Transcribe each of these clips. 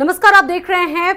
नमस्कार, आप देख रहे हैं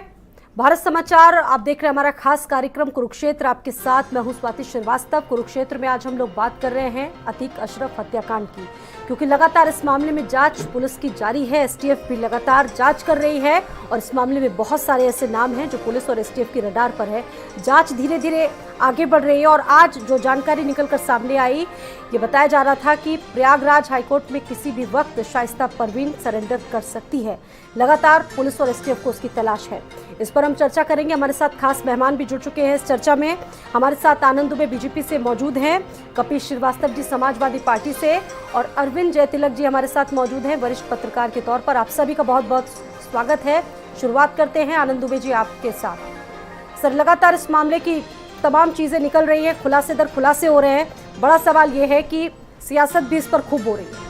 भारत समाचार। आप देख रहे हैं हमारा खास कार्यक्रम कुरुक्षेत्र। आपके साथ मैं हूं स्वाति श्रीवास्तव। कुरुक्षेत्र में आज हम लोग बात कर रहे हैं अतीक अशरफ हत्याकांड की, क्योंकि लगातार इस मामले में जांच पुलिस की जारी है। एसटीएफ भी लगातार जांच कर रही है और इस मामले में बहुत सारे ऐसे नाम हैं जो पुलिस और एसटीएफ की रडार पर है। जांच धीरे धीरे आगे बढ़ रही है और आज जो जानकारी निकलकर सामने आई, ये बताया जा रहा था कि प्रयागराज हाईकोर्ट में किसी भी वक्त शाइस्ता परवीन सरेंडर कर सकती है। लगातार पुलिस और एसटीएफ को उसकी तलाश है। इस पर हम चर्चा करेंगे। हमारे साथ खास मेहमान भी जुड़ चुके हैं इस चर्चा में। हमारे साथ आनंद दुबे बीजेपी से मौजूद हैं, कपिल श्रीवास्तव जी समाजवादी पार्टी से और अरविंद जयतिलक जी हमारे साथ मौजूद हैं वरिष्ठ पत्रकार के तौर पर। आप सभी का बहुत बहुत स्वागत है। शुरुआत करते हैं आनंद दुबे जी आपके साथ। सर, लगातार इस मामले की तमाम चीजें निकल रही हैं, खुलासे दर खुलासे हो रहे हैं। बड़ा सवाल यह है कि सियासत भी इस पर खूब हो रही है,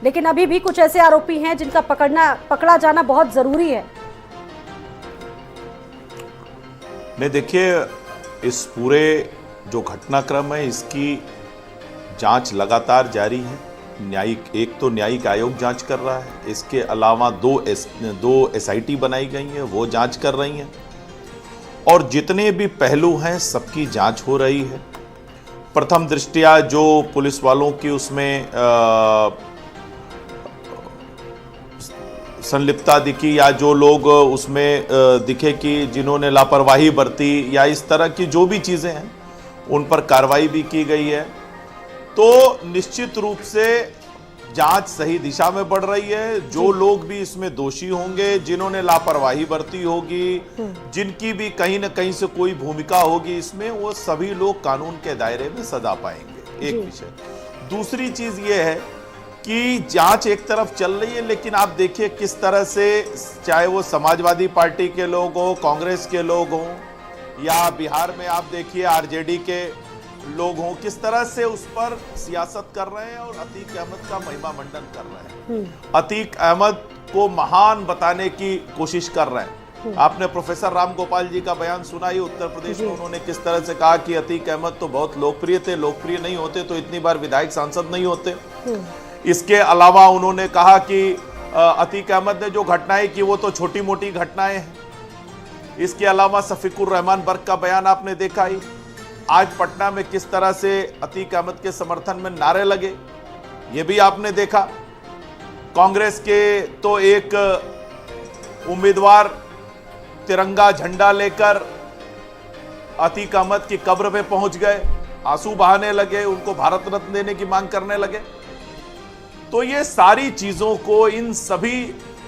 लेकिन अभी भी कुछ ऐसे आरोपी हैं जिनका पकड़ा जाना बहुत जरूरी है। नहीं, देखिए, इस पूरे जो घटनाक्रम है इसकी जांच लगातार जारी है। एक तो न्यायिक आयोग जांच कर रहा है, इसके अलावा दो एसआईटी बनाई गई हैं, वो जांच कर रही हैं और जितने भी पहलू हैं सबकी जांच हो रही है। प्रथम दृष्टया जो पुलिस वालों की उसमें संलिप्तता दिखी या जो लोग उसमें दिखे कि जिन्होंने लापरवाही बरती या इस तरह की जो भी चीज़ें हैं उन पर कार्रवाई भी की गई है, तो निश्चित रूप से जांच सही दिशा में बढ़ रही है। जो लोग भी इसमें दोषी होंगे, जिन्होंने लापरवाही बरती होगी, जिनकी भी कहीं ना कहीं से कोई भूमिका होगी इसमें, वो सभी लोग कानून के दायरे में सजा पाएंगे। एक विषय। दूसरी चीज ये है कि जांच एक तरफ चल रही है, लेकिन आप देखिए किस तरह से, चाहे वो समाजवादी पार्टी के लोग हो, कांग्रेस के लोग हों या बिहार में आप देखिए आरजेडी के लोग हों, किस तरह से उस पर सियासत कर रहे हैं और अतीक अहमद का महिमा मंडन कर रहे हैं। अतीक अहमद को महान बताने की कोशिश कर रहे हैं। आपने प्रोफेसर राम गोपाल जी का बयान सुना ही, उत्तर प्रदेश में उन्होंने किस तरह से कहा कि अतीक अहमद तो बहुत लोकप्रिय थे, लोकप्रिय नहीं होते तो इतनी बार विधायक सांसद नहीं होते। इसके अलावा उन्होंने कहा कि अतीक अहमद ने जो घटनाएं की वो तो छोटी मोटी घटनाएं हैं। इसके अलावा शफीकुर रहमान बर्क का बयान आपने देखा ही। आज पटना में किस तरह से अतीक अहमद के समर्थन में नारे लगे, ये भी आपने देखा। कांग्रेस के तो एक उम्मीदवार तिरंगा झंडा लेकर अतीक अहमद की कब्र पे पहुंच गए, आंसू बहाने लगे, उनको भारत रत्न देने की मांग करने लगे। तो ये सारी चीजों को, इन सभी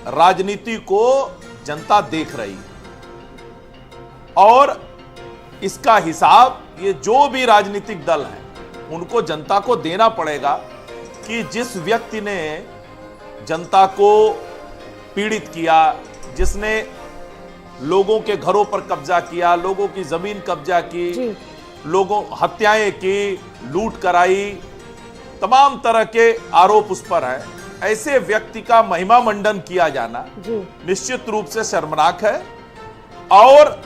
राजनीति को जनता देख रही है और इसका हिसाब ये जो भी राजनीतिक दल हैं उनको जनता को देना पड़ेगा कि जिस व्यक्ति ने जनता को पीड़ित किया, जिसने लोगों के घरों पर कब्जा किया, लोगों की जमीन कब्जा की, लोगों हत्याएं की, लूट कराई, तमाम तरह के आरोप उस पर है, ऐसे व्यक्ति का महिमा मंडन किया जाना निश्चित रूप से शर्मनाक है और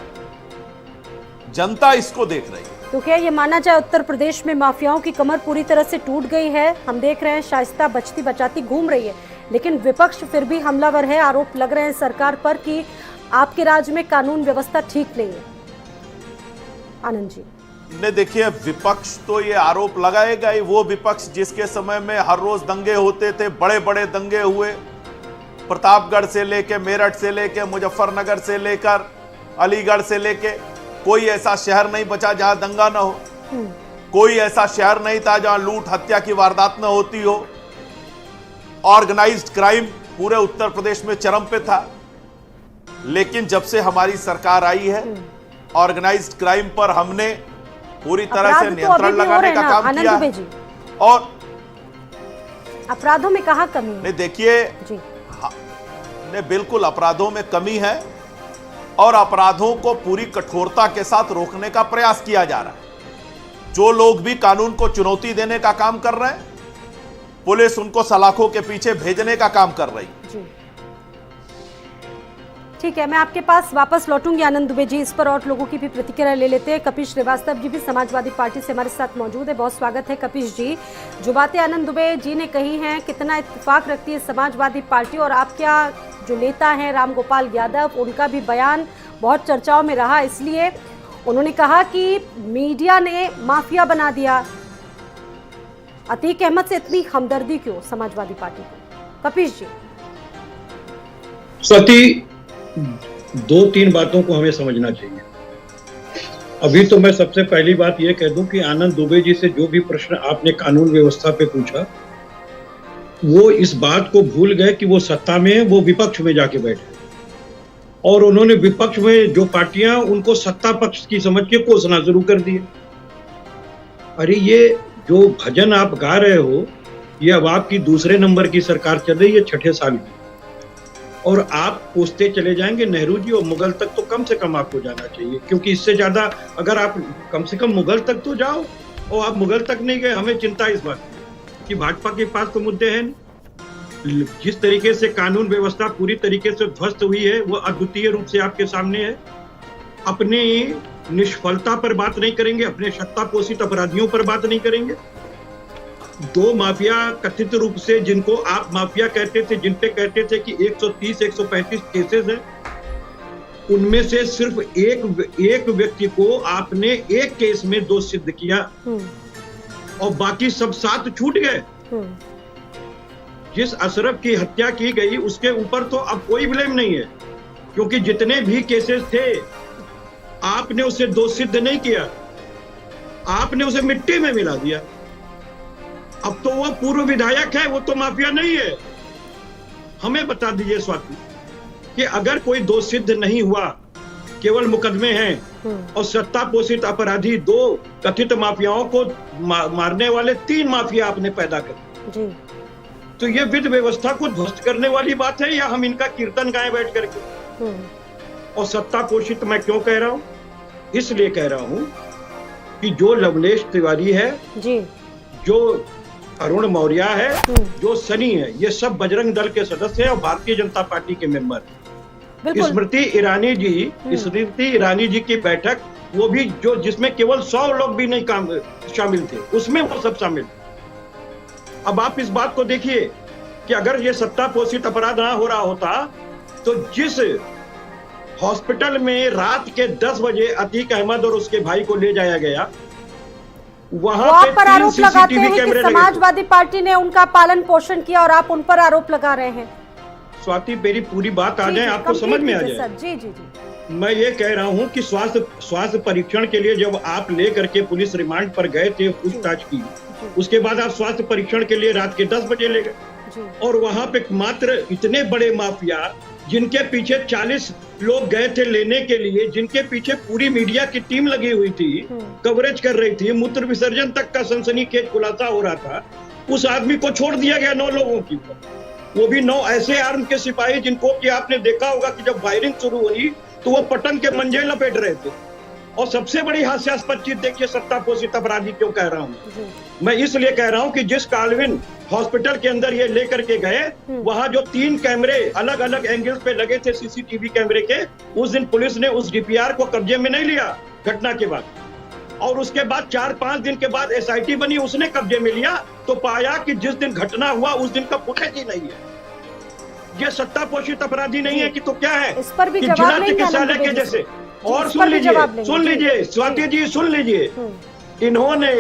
जनता इसको देख रही है। तो क्या ये माना जाए उत्तर प्रदेश में माफियाओं की कमर पूरी तरह से टूट गई है? हम देख रहे हैं शाइस्ता बचती बचाती घूम रही है, लेकिन विपक्ष फिर भी हमलावर है। आरोप लग रहे हैं सरकार पर कि आपके राज्य में कानून व्यवस्था ठीक नहीं है। आनंद जी ने देखिए, विपक्ष तो ये आरोप लगाएगा ही। वो विपक्ष जिसके समय में हर रोज दंगे होते थे, बड़े बड़े दंगे हुए, प्रतापगढ़ से लेके, मेरठ से लेके, मुजफ्फरनगर से लेकर अलीगढ़ से लेके, कोई ऐसा शहर नहीं बचा जहां दंगा ना हो। कोई ऐसा शहर नहीं था जहां लूट हत्या की वारदात न होती हो। ऑर्गेनाइज्ड क्राइम पूरे उत्तर प्रदेश में चरम पे था, लेकिन जब से हमारी सरकार आई है, ऑर्गेनाइज्ड क्राइम पर हमने पूरी तरह से नियंत्रण लगाने का काम किया और अपराधों में कहां कमी है? नहीं, देखिए, बिल्कुल अपराधों में कमी है और अपराधों को पूरी कठोरता के साथ रोकने का प्रयास किया जा रहा है। जो लोग भी कानून को चुनौती देने का काम कर रहे हैं, पुलिस उनको सलाखों के पीछे भेजने का काम कर रही है। ठीक है, मैं आपके पास वापस लौटूंगी आनंद दुबे जी। इस पर और लोगों की भी प्रतिक्रिया ले लेते हैं। कपिल श्रीवास्तव जी भी समाजवादी पार्टी से हमारे साथ मौजूद है, बहुत स्वागत है कपिल जी। जो बातें आनंद दुबे जी ने कही हैं, कितना इत्तेफाक रखती है समाजवादी पार्टी और आप क्या जो नेता हैं रामगोपाल यादव, उनका भी बयान बहुत चर्चाओं में रहा, इसलिए उन्होंने कहा कि मीडिया ने माफिया बना दिया। अतीक अहमद से इतनी हमदर्दी क्यों समाजवादी पार्टी को? कपिश जी। स्वाति, 2-3 बातों को हमें समझना चाहिए। अभी तो मैं सबसे पहली बात यह कह दूं कि आनंद दुबे जी से जो भी प्रश्न आपने कानून व्यवस्था पे पूछा, वो इस बात को भूल गए कि वो सत्ता में है, वो विपक्ष में जाके बैठे और उन्होंने विपक्ष में जो पार्टियां उनको सत्ता पक्ष की समझ के कोसना शुरू कर दिए। अरे ये जो भजन आप गा रहे हो, ये अब आपकी दूसरे नंबर की सरकार चल रही है, 6ठे साल की, और आप कोसते चले जाएंगे नेहरू जी, और मुगल तक तो कम से कम आपको जाना चाहिए, क्योंकि इससे ज्यादा अगर आप कम से कम मुगल तक तो जाओ, और आप मुगल तक नहीं गए। हमें चिंता इस बात कि भाजपा के पास तो मुद्दे हैं। जिस तरीके से कानून व्यवस्था पूरी तरीके से ध्वस्त हुई है, वो अद्वितीय रूप से आपके सामने है। अपनी निष्फलता पर बात नहीं करेंगे, अपने सत्ता पोषित अपराधियों पर बात नहीं करेंगे। 2 माफिया कथित रूप से, जिनको आप माफिया कहते थे, जिन पे कहते थे कि 130-135 केसेस हैं, उनमें से सिर्फ एक व्यक्ति को आपने एक केस में दोष सिद्ध किया और बाकी सब 7 छूट गए। जिस अशरफ की हत्या की गई उसके ऊपर तो अब कोई ब्लेम नहीं है, क्योंकि जितने भी केसेस थे आपने उसे दोष सिद्ध नहीं किया, आपने उसे मिट्टी में मिला दिया। अब तो वो पूर्व विधायक है, वो तो माफिया नहीं है। हमें बता दीजिए स्वाति कि अगर कोई दोष सिद्ध नहीं हुआ, केवल मुकदमे हैं और सत्ता पोषित अपराधी 2 कथित माफियाओं को मारने वाले 3 माफिया आपने पैदा कर, तो ये विधि व्यवस्था को ध्वस्त करने वाली बात है, या हम इनका कीर्तन गाएं बैठ करके? और सत्ता पोषित मैं क्यों कह रहा हूं? इसलिए कह रहा हूं कि जो लवलेश तिवारी है जी, जो अरुण मौर्य है, जो सनी है, ये सब बजरंग दल के सदस्य हैं और भारतीय जनता पार्टी के मेंबर हैं। स्मृति ईरानी जी की बैठक, वो भी जो जिसमें केवल 100 लोग भी नहीं शामिल थे, उसमें वो सब शामिल थे। अब आप इस बात को देखिए कि अगर ये सत्ता पोषित अपराध ना हो रहा होता, तो जिस हॉस्पिटल में रात के 10 बजे अतीक अहमद और उसके भाई को ले जाया गया, वहां आप पर आरोप लगाते हैं कि समाजवादी पार्टी ने उनका पालन पोषण किया और आप उन पर आरोप लगा रहे हैं। स्वाति, मेरी पूरी बात आ जाए, आपको समझ में आ जाए। जी जी जी। मैं ये कह रहा हूं कि स्वास्थ्य परीक्षण के लिए जब आप लेकर के पुलिस रिमांड पर गए थे, पूछताछ की, उसके बाद आप स्वास्थ्य परीक्षण के लिए रात के 10 बजे ले गए, और वहां पे मात्र इतने बड़े माफिया, जिनके पीछे 40 लोग गए थे लेने के लिए, जिनके पीछे पूरी मीडिया की टीम लगी हुई थी, कवरेज कर रही थी, मूत्र विसर्जन तक का सनसनीखेज खुलासा हो रहा था, उस आदमी को छोड़ दिया गया 9 लोगों की, वो भी 9 ऐसे आर्म के सिपाही जिनको कि आपने देखा होगा कि जब फायरिंग शुरू हुई तो वो पटन के मंजे लपेट रहे थे। और सबसे बड़ी हास्यास्पद चीज देखिए, सत्ता पोषित अपराधी क्यों कह रहा हूं मैं? इसलिए कह रहा हूं कि जिस काल्विन हॉस्पिटल के अंदर ये लेकर के गए, वहां जो 3 कैमरे अलग अलग एंगल्स पे लगे थे, सीसीटीवी कैमरे के, उस दिन पुलिस ने उस डीपीआर को कब्जे में नहीं लिया घटना के बाद, और उसके बाद 4-5 दिन के बाद एसआईटी बनी, उसने कब्जे में लिया, तो पाया कि जिस दिन घटना हुआ उस दिन का फुटेज ही नहीं है। ये सत्ता पोषित अपराधी नहीं है कि तो क्या है? इस पर भी जवाब नहीं चिकित्सालय के जैसे। और सुन लीजिए स्वाति जी, सुन लीजिए, इन्होंने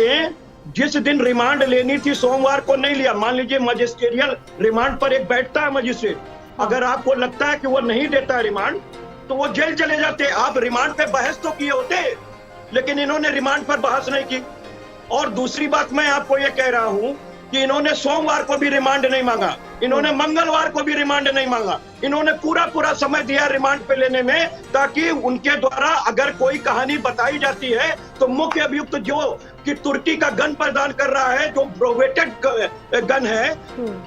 जिस दिन रिमांड लेनी थी सोमवार को नहीं लिया। मान लीजिए मजिस्ट्रियल रिमांड पर एक बैठता है मजिस्ट्रेट, अगर आपको लगता है कि वो नहीं देता रिमांड, तो वो जेल चले जाते। आप रिमांड पे बहस तो किए होते, लेकिन इन्होंने रिमांड पर बहस नहीं की। और दूसरी बात मैं आपको ये कह रहा हूं कि इन्होंने सोमवार को भी रिमांड नहीं मांगा, इन्होंने मंगलवार को भी रिमांड नहीं मांगा, इन्होंने पूरा समय दिया रिमांड पे लेने में, ताकि उनके द्वारा अगर कोई कहानी बताई जाती है तो मुख्य अभियुक्त जो कि तुर्की का गन प्रदान कर रहा है, जो प्रोवेटेड गन है,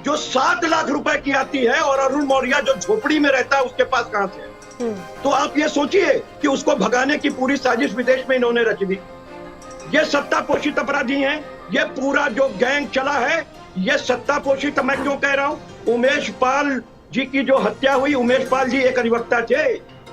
जो 7 लाख रुपए की आती है, और अरुण मौर्य जो झोपड़ी में रहता है उसके पास कहां से? तो आप ये सोचिए कि उसको भगाने की पूरी साजिश विदेश में इन्होंने रच दी। ये सत्ता पोषित अपराधी हैं। ये पूरा जो गैंग चला है, ये सत्ता पोषित। मैं क्यों कह रहा हूं? उमेश पाल जी की जो हत्या हुई, उमेश पाल जी एक अधिवक्ता थे,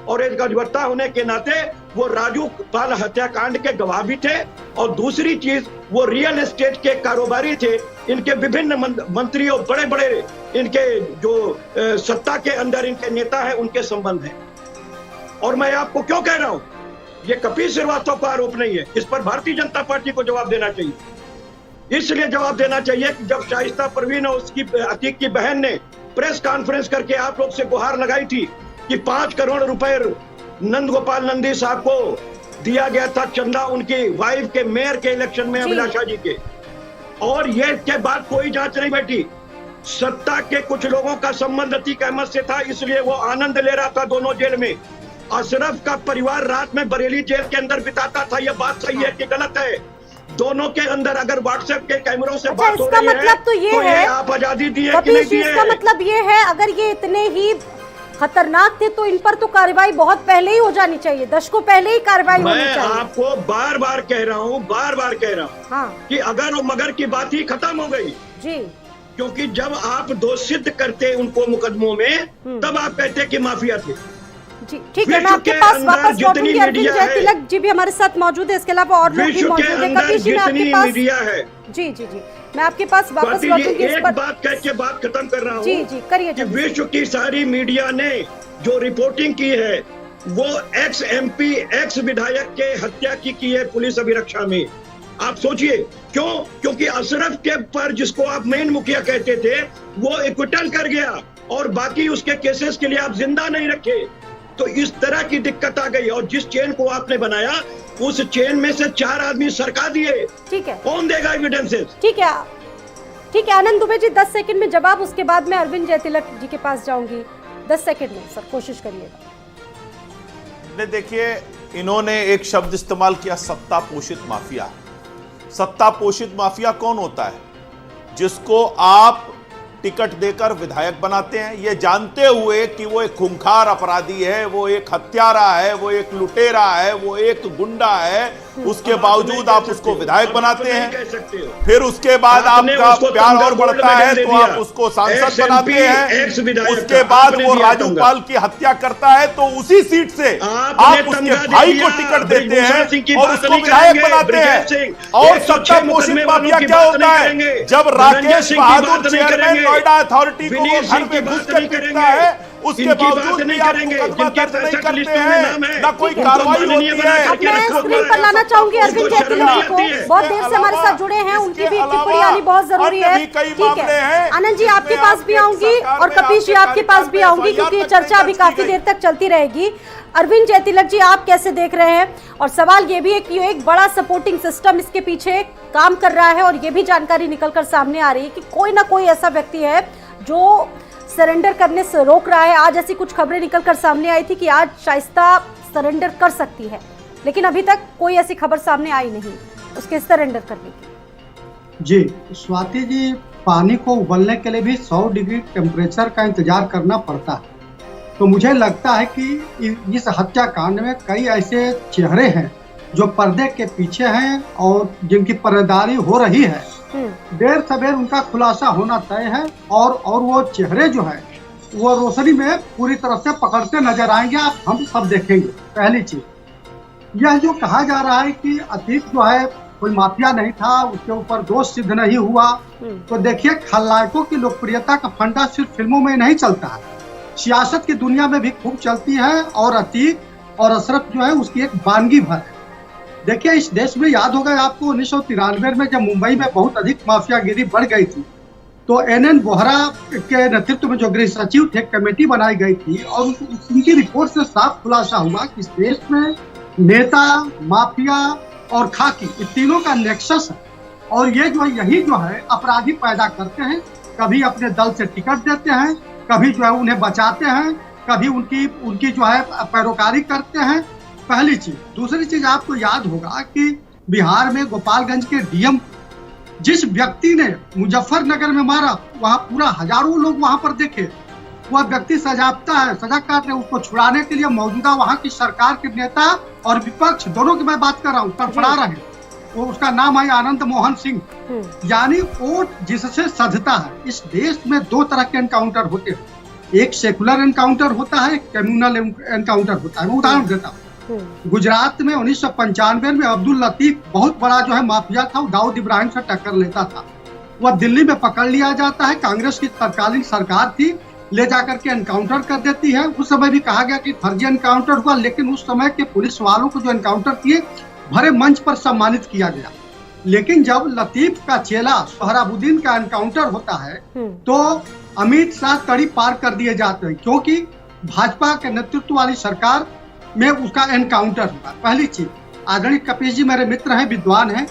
और एक अधिवक्ता होने के नाते वो राजू पाल हत्याकांड के गवाह भी थे। और दूसरी चीज, वो रियल एस्टेट के कारोबारी थे। इनके विभिन्न मंत्रियों, बड़े बड़े इनके जो सत्ता के अंदर इनके नेता हैं, उनके संबंध हैं। और मैं आपको क्यों कह रहा हूं, ये कपिल श्रीवास्तव का आरोप नहीं है, इस पर भारतीय जनता पार्टी को जवाब देना चाहिए। इसलिए जवाब देना चाहिए कि जब शाइस्ता परवीन और उसकी अतीक की बहन ने प्रेस कॉन्फ्रेंस करके आप लोग से गुहार लगाई थी कि 5 करोड़ रुपए नंद गोपाल नंदी साहब को दिया गया था चंदा उनकी वाइफ के मेयर के इलेक्शन में, अभिलाषा जी के, और ये के बाद कोई जांच नहीं बैठी। सत्ता के कुछ लोगों का संबंध अतीक अहमद से था, इसलिए वो आनंद ले रहा था दोनों जेल में। अशरफ का परिवार रात में बरेली जेल के अंदर बिताता था। यह बात सही है कि गलत है? दोनों के अंदर अगर व्हाट्सएप के कैमरों से बात हो रही है, मतलब तो ये है, आप आजादी दी है कि नहीं दी है? इसका मतलब ये है, अगर ये इतने ही खतरनाक थे तो इन पर तो कार्रवाई बहुत पहले ही हो जानी चाहिए, दशकों पहले ही कार्रवाई होनी चाहिए। मैं आपको बार बार कह रहा हूँ, हाँ, कि अगर और मगर की बात ही खत्म हो गई जी, क्योंकि जब आप दोष सिद्ध करते उनको मुकदमों में, तब आप कहते कि माफिया थे। जी ठीक है, मैं आपके पास वापस लौटूंगी। अरविंद जयतिलक जी भी हमारे साथ मौजूद है, इसके अलावा और लोग भी मौजूद हैं। कपिल जी, मैं आपके पास जी जी जी मैं आपके पास वापस लौटूंगी। एक बात कह के बात खत्म कर रहा हूँ। जी जी करिए। कि विश्व की सारी मीडिया ने जो रिपोर्टिंग की है वो एक्स MP, एक्स विधायक के हत्या की है पुलिस अभिरक्षा में। आप सोचिए क्यों? क्योंकि अशरफ के पर जिसको आप मेन मुखिया कहते थे वो एक्विटल कर गया और बाकी उसके केसेस के लिए आप जिंदा नहीं रखे। तो इस तरह की दिक्कत आ गई, और जिस चेन को आपने बनाया उस चेन में से 4 आदमी सरका दिए। ठीक है, कौन देगा एविडेंसेस? ठीक है, ठीक है। आनंद दुबे जी 10 सेकंड में जवाब, उसके बाद मैं अरविंद जयतिलक जी के पास जाऊंगी। 10 सेकंड में सर कोशिश करिएगा। देखिए, इन्होंने एक शब्द इस्तेमाल किया, सत्ता पोषित माफिया। सत्ता पोषित माफिया कौन होता है? जिसको आप टिकट देकर विधायक बनाते हैं, ये जानते हुए कि वो एक खूंखार अपराधी है, वो एक हत्यारा है, वो एक लुटेरा है, वो एक गुंडा है, उसके बावजूद आप उसको विधायक बनाते हैं। फिर उसके बाद आपका प्यार और बढ़ता है तो आप उसको सांसद बनाते हैं। उसके बाद वो राजूपाल की हत्या करता है तो उसी सीट से आप उसके भाई को टिकट देते हैं और उसको विधायक बनाते हैं। और सत्ता पोषित माफिया क्या होता है? जब राकेश बहादुर चेयरमैन नोएडा अथॉरिटी को वो घर में घुस कर पीटता है, उसके बावजूद भी आप मुकदमा दर्ज नहीं करते हैं, ना कोई कार्रवाई होती है। मैं स्क्रीन पर लाना चाहूंगी अरविंद जयतिलक जी को, बहुत देर से हमारे साथ जुड़े हैं, उनकी भी टिप्पणी आनी बहुत जरूरी है। ठीक है, आनंद जी आपके पास भी आऊंगी और कपिल जी आपके पास भी आऊंगी, क्योंकि ये चर्चा अभी काफी देर तक चलती रहेगी। अरविंद जयतिलक जी, आप कैसे देख रहे हैं? और सवाल ये भी है कि एक बड़ा सपोर्टिंग सिस्टम इसके पीछे काम कर रहा है, और ये भी जानकारी निकलकर सामने आ रही है कि कोई ना कोई ऐसा व्यक्ति है जो सरेंडर करने से रोक रहा है। आज ऐसी कुछ खबरें निकलकर सामने आई थी कि आज शाइस्ता सरेंडर कर सकती है, लेकिन अभी तक कोई ऐसी खबर सामने आई नहीं उसके सरेंडर करने की। जी स्वाति जी, पानी को उबलने के लिए भी 100 डिग्री टेम्परेचर का इंतजार करना पड़ता है। तो मुझे लगता है कि इस हत्याकांड में कई ऐसे चेहरे हैं जो पर्दे के पीछे हैं और जिनकी पर्दारी हो रही है। देर सवेर उनका खुलासा होना तय है, और वो चेहरे जो है वो रोशनी में पूरी तरह से पकड़ते नजर आएंगे, हम सब देखेंगे। पहली चीज, यह जो कहा जा रहा है कि अतीक जो है कोई माफिया नहीं था, उसके ऊपर दोष सिद्ध नहीं हुआ, तो देखिए खलनायकों की लोकप्रियता का फंडा सिर्फ फिल्मों में नहीं चलता है, सियासत की दुनिया में भी खूब चलती है। और अतीक और अशरफ जो है उसकी एक वानगी भर है। देखिए, इस देश में याद होगा आपको 1993 में जब मुंबई में बहुत अधिक माफियागिरी बढ़ गई थी, तो NN बोहरा के नेतृत्व में जो गृह सचिव थे, कमेटी बनाई गई थी, और उनकी रिपोर्ट से साफ खुलासा हुआ कि इस देश में नेता, माफिया और खाकी, इन तीनों का नेक्सस है। और ये जो है यही जो है अपराधी पैदा करते हैं, कभी अपने दल से टिकट देते हैं, कभी जो है उन्हें बचाते हैं, कभी उनकी जो है पैरोकारी करते हैं। पहली चीज। दूसरी चीज, आपको याद होगा कि बिहार में गोपालगंज के DM जिस व्यक्ति ने मुजफ्फरनगर में मारा, वहां पूरा हजारों लोग वहां पर देखे, वह व्यक्ति सजा काट रहे, उसको छुड़ाने के लिए मौजूदा वहां की सरकार के नेता और विपक्ष दोनों की मैं बात कर रहा हूँ, तड़फड़ा रहे। वो उसका नाम है आनंद मोहन सिंह। यानी वोट जिससे सधता है। इस देश में 2 तरह के एनकाउंटर होते हैं, एक सेकुलर एनकाउंटर होता है, एक कम्युनल एनकाउंटर होता है। मैं उदाहरण देता हूँ, गुजरात में 1995 में अब्दुल लतीफ बहुत बड़ा जो है माफिया था, वो दाऊद इब्राहिम से टक्कर लेता था। वह दिल्ली में पकड़ लिया जाता है, कांग्रेस की तत्कालीन सरकार थी, ले जाकर के एनकाउंटर कर देती है। उस समय भी कहा गया कि फर्जी एनकाउंटर हुआ, लेकिन उस समय के पुलिस वालों को जो एनकाउंटर किए भरे मंच पर सम्मानित किया गया। लेकिन जब लतीफ का चेला सोहराबुद्दीन का एनकाउंटर होता है तो अमित शाह तड़ी पार कर दिए जाते हैं, क्योंकि भाजपा के नेतृत्व वाली सरकार में उसका एनकाउंटर हुआ। पहली चीज, आदरणीय कपिल जी मेरे मित्र हैं, विद्वान हैं।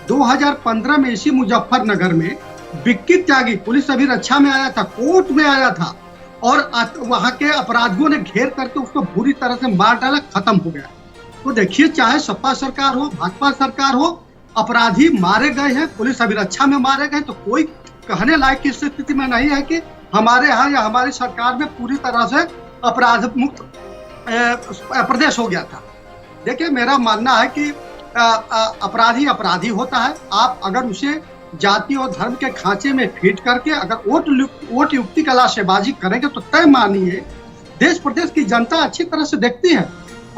2015 में इसी मुजफ्फरनगर में विक्की त्यागी पुलिस अभिरक्षा में आया था, कोर्ट में आया था, और वहां के अपराधियों ने घेर करके उसको बुरी तरह से मार डाला, खत्म हो गया। तो देखिए, चाहे सपा सरकार हो, भाजपा सरकार हो, अपराधी मारे गए हैं, पुलिस अभिरक्षा में मारे गए, तो कोई कहने लायक की स्थिति में नहीं है कि हमारे यहाँ या हमारी सरकार में पूरी तरह से अपराध मुक्त प्रदेश हो गया था। देखिए, मेरा मानना है कि अपराधी अपराधी होता है। आप अगर उसे जाति और धर्म के खांचे में फीट करके अगर वोट युक्ति का लाशेबाजी करेंगे तो तय मानिए देश प्रदेश की जनता अच्छी तरह से देखती है।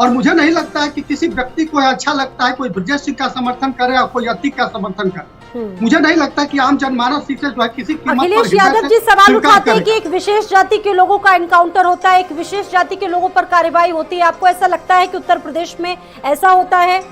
और मुझे नहीं लगता है कि किसी व्यक्ति को अच्छा लगता है कोई ब्रजेश सिंह का समर्थन करे और कोई अतीक का समर्थन करे। मुझे नहीं लगता कि आम जनमानस इसे जो है किसी अखिलेश यादव जी सवाल उठाते हैं कि एक विशेष जाति के लोगों का एनकाउंटर होता है, एक विशेष जाति के लोगों पर कार्रवाई होती है। आपको ऐसा लगता है कि उत्तर प्रदेश में ऐसा होता है?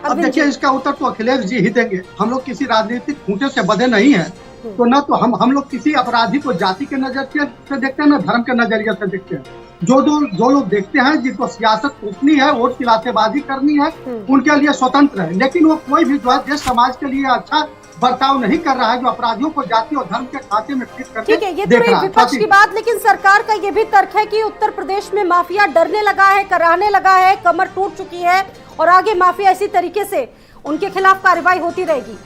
अब देखिए, इसका उत्तर तो अखिलेश जी ही देंगे। हम लोग किसी राजनीतिक खूंटे से बंधे नहीं है, तो न तो हम लोग किसी अपराधी को जाति के नजरिए से देखते हैं, न धर्म के नजरिए से देखते हैं। जो लोग देखते हैं जिनको सियासत पूछनी है, वोट की लातेबाजी करनी है, उनके लिए स्वतंत्र है। लेकिन वो कोई भी जो है देश समाज के लिए अच्छा बर्ताव नहीं कर रहा है, जो अपराधियों को जाति और धर्म के खाते में फिट करके ठीक है, ये तो एक विपक्ष की बात। लेकिन सरकार का ये भी तर्क है कि उत्तर प्रदेश में माफिया डरने लगा है, कराहने लगा है, कमर टूट चुकी है और आगे माफिया इसी तरीके से उनके खिलाफ कार्रवाई होती रहेगी।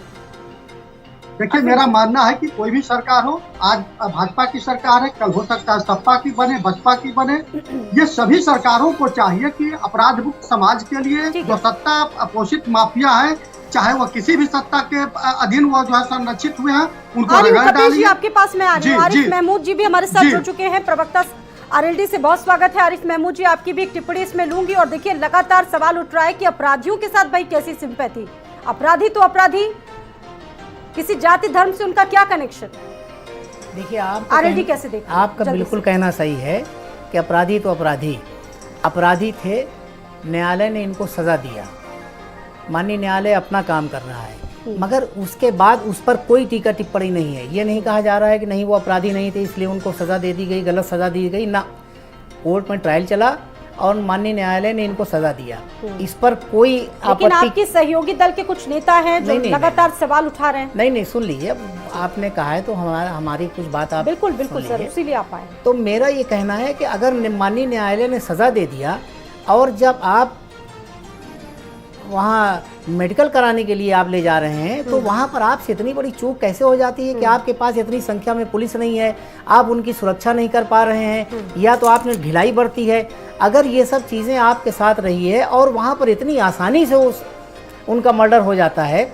देखिए, मेरा मानना है कि कोई भी सरकार हो, आज भाजपा की सरकार है, कल हो सकता है सपा की बने, बसपा की बने, ये सभी सरकारों को चाहिए कि अपराध मुक्त समाज के लिए जो सत्ता पोषित माफिया है, चाहे वो किसी भी सत्ता के अधीन वो जो है संरक्षित हुए हैं, उनको रगड़ डालिए। आपके पास में आ रही हूं, आरिफ महमूद जी भी हमारे साथ जुड़ चुके हैं, प्रवक्ता आरएलडी से बहुत स्वागत है। आरिफ महमूद जी, आपकी भी एक टिप्पणी इसमें लूंगी। और देखिए, लगातार सवाल उठ रहा है कि अपराधियों के साथ भाई कैसी सिंपैथी? अपराधी तो अपराधी, किसी जाति धर्म से उनका क्या कनेक्शन? देखिए, आप आरएलडी कैसे देखते हैं? आपका बिल्कुल कहना सही है कि अपराधी तो अपराधी थे। न्यायालय ने इनको सजा दिया, माननीय न्यायालय अपना काम कर रहा है, मगर उसके बाद उस पर कोई टीका टिप्पणी नहीं है। ये नहीं कहा जा रहा है कि नहीं वो अपराधी नहीं थे इसलिए उनको सजा दे दी गई, गलत सजा दी गई ना। कोर्ट में ट्रायल चला और माननीय न्यायालय ने इनको सजा दिया, इस पर कोई लेकिन आपके सहयोगी दल के कुछ नेता हैं जो लगातार सवाल उठा रहे हैं। नहीं, सुन लीजिए, आपने कहा है तो हमारी कुछ बात आप बिल्कुल सर, इसीलिए आप आए। तो मेरा ये कहना है कि अगर माननीय न्यायालय ने सजा दे दिया और जब आप वहाँ मेडिकल कराने के लिए आप ले जा रहे हैं तो वहाँ पर आपसे इतनी बड़ी चूक कैसे हो जाती है कि आपके पास इतनी संख्या में पुलिस नहीं है, आप उनकी सुरक्षा नहीं कर पा रहे हैं, या तो आपने ढिलाई बरती है। अगर ये सब चीज़ें आपके साथ रही है और वहाँ पर इतनी आसानी से उनका मर्डर हो जाता है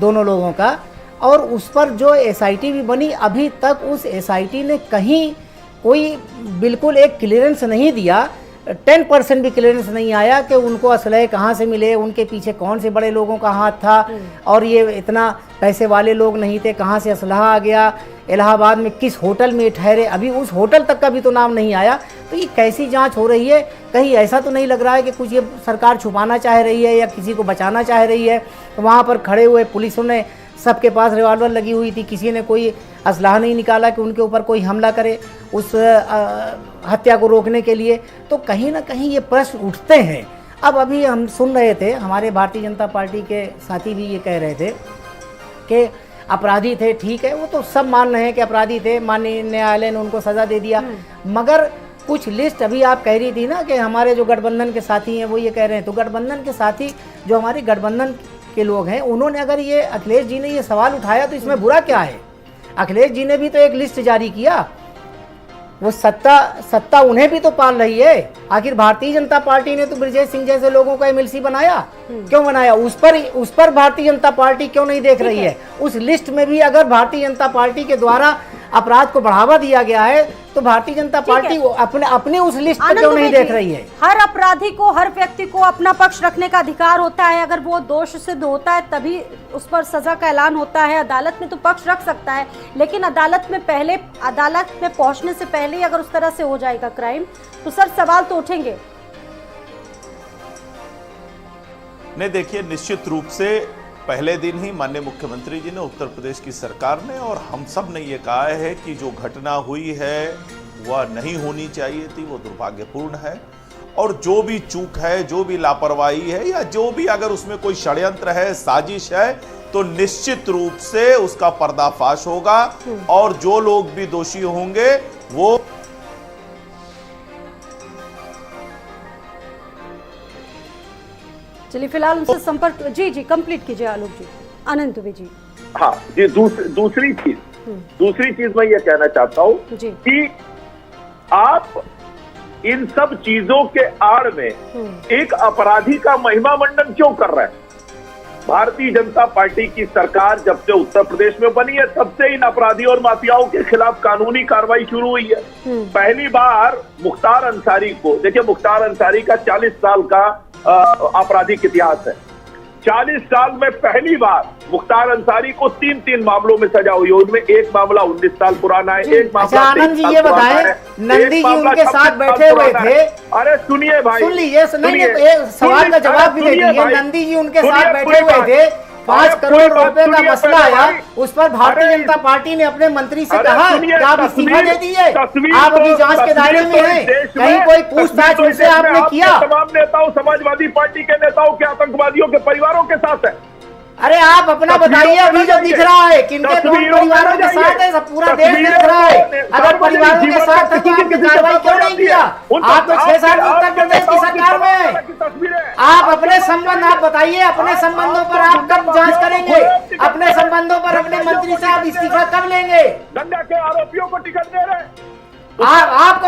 दोनों लोगों का, और उस पर जो एसआईटी भी बनी, अभी तक उस एसआईटी ने कहीं कोई बिल्कुल एक क्लियरेंस नहीं दिया, 10% भी क्लियरेंस नहीं आया कि उनको असलहे कहाँ से मिले, उनके पीछे कौन से बड़े लोगों का हाथ था, और ये इतना पैसे वाले लोग नहीं थे, कहाँ से असलहा आ गया, इलाहाबाद में किस होटल में ठहरे, अभी उस होटल तक का भी तो नाम नहीं आया। तो ये कैसी जांच हो रही है? कहीं ऐसा तो नहीं लग रहा है कि कुछ ये सरकार छुपाना चाह रही है या किसी को बचाना चाह रही है? वहाँ पर खड़े हुए पुलिसों ने, सबके पास रिवॉल्वर लगी हुई थी, किसी ने कोई असलहा नहीं निकाला कि उनके ऊपर कोई हमला करे उस हत्या को रोकने के लिए। तो कहीं ना कहीं ये प्रश्न उठते हैं। अब अभी हम सुन रहे थे, हमारे भारतीय जनता पार्टी के साथी भी ये कह रहे थे कि अपराधी थे, ठीक है, वो तो सब मान रहे हैं कि अपराधी थे, माननीय न्यायालय ने उनको सज़ा दे दिया, मगर कुछ लिस्ट अभी आप कह रही थी ना कि हमारे जो गठबंधन के साथी हैं वो ये कह रहे हैं, तो गठबंधन के साथी जो हमारे गठबंधन के लोग हैं, उन्होंने अगर ये अखिलेश जी ने ये सवाल उठाया तो इसमें बुरा क्या है? अखिलेश जी ने भी तो एक लिस्ट जारी किया, वो सत्ता उन्हें भी तो पाल रही है। आखिर भारतीय जनता पार्टी ने तो ब्रजेश सिंह जैसे लोगों का एमएलसी बनाया, क्यों बनाया? उस पर भारतीय जनता पार्टी क्यों नहीं देख रही है? उस लिस्ट में भी अगर भारतीय जनता पार्टी के द्वारा अपराध को बढ़ावा दिया गया है, तो भारतीय जनता पार्टी अपने उस लिस्ट पर क्यों नहीं देख रही है? हर अपराधी को, हर व्यक्ति को अपना पक्ष रखने का अधिकार होता है। अगर वो दोष सिद्ध होता है तभी उस पर सजा का ऐलान होता है। अदालत में तो पक्ष रख सकता है, लेकिन अदालत में पहुंचने से पहले ही अगर उस तरह से हो जाएगा क्राइम, तो सर सवाल तो उठेंगे। नहीं, देखिए, निश्चित रूप से पहले दिन ही माननीय मुख्यमंत्री जी ने, उत्तर प्रदेश की सरकार ने और हम सब ने ये कहा है कि जो घटना हुई है वह नहीं होनी चाहिए थी, वो दुर्भाग्यपूर्ण है। और जो भी चूक है, जो भी लापरवाही है, या जो भी अगर उसमें कोई षड्यंत्र है, साजिश है, तो निश्चित रूप से उसका पर्दाफाश होगा और जो लोग भी दोषी होंगे वो चलिए फिलहाल उनसे संपर्क जी कंप्लीट कीजिए आलोक जी। आनंद दुबे जी। हाँ जी, दूसरी चीज मैं ये कहना चाहता हूँ कि आप इन सब चीजों के आड़ में एक अपराधी का महिमा मंडन क्यों कर रहे हैं? भारतीय जनता पार्टी की सरकार जब से उत्तर प्रदेश में बनी है, तब से इन अपराधियों और माफियाओं के खिलाफ कानूनी कार्रवाई शुरू हुई है। पहली बार मुख्तार अंसारी को, देखिए, मुख्तार अंसारी का 40 साल का आपराधिक इतिहास है। 40 साल में पहली बार मुख्तार अंसारी को 3 मामलों में सजा हुई है। उनमें एक मामला 19 साल पुराना है, एक मामला आनंद जी ये बताएं, नंदी जी उनके साथ बैठे हुए थे। अरे सुनिए भाई, सुन लीजिए, सवाल का जवाब भी दे दीजिए। नंदी जी उनके साथ बैठे हुए थे, 5 करोड़ रुपए का मसला आया, उस पर भारतीय जनता पार्टी ने अपने मंत्री से कहा कि आप इस्तीफा दे दीजिए, आप अभी जांच के दायरे में हैं, कहीं कोई पूछताछ उनसे आपने किया? तमाम नेताओं, समाजवादी पार्टी के नेताओं के आतंकवादियों के परिवारों के साथ है। अरे आप अपना बताइए, अभी जो दिख रहा है किनके कौन परिवारों के साथ है, सब पूरा देश देख रहा है। अगर परिवारों के साथ है तो आपने कार्रवाई क्यों नहीं किया? आप तो 6 साल उत्तर प्रदेश की सरकार में हैं। आप अपने संबंध आप बताइए, अपने संबंधों पर आप कब जांच करेंगे? अपने संबंधों पर अपने मंत्री से आप इस्तीफा कब लेंगे? दंगा के आरोपियों को टिकट दे रहे हैं। आप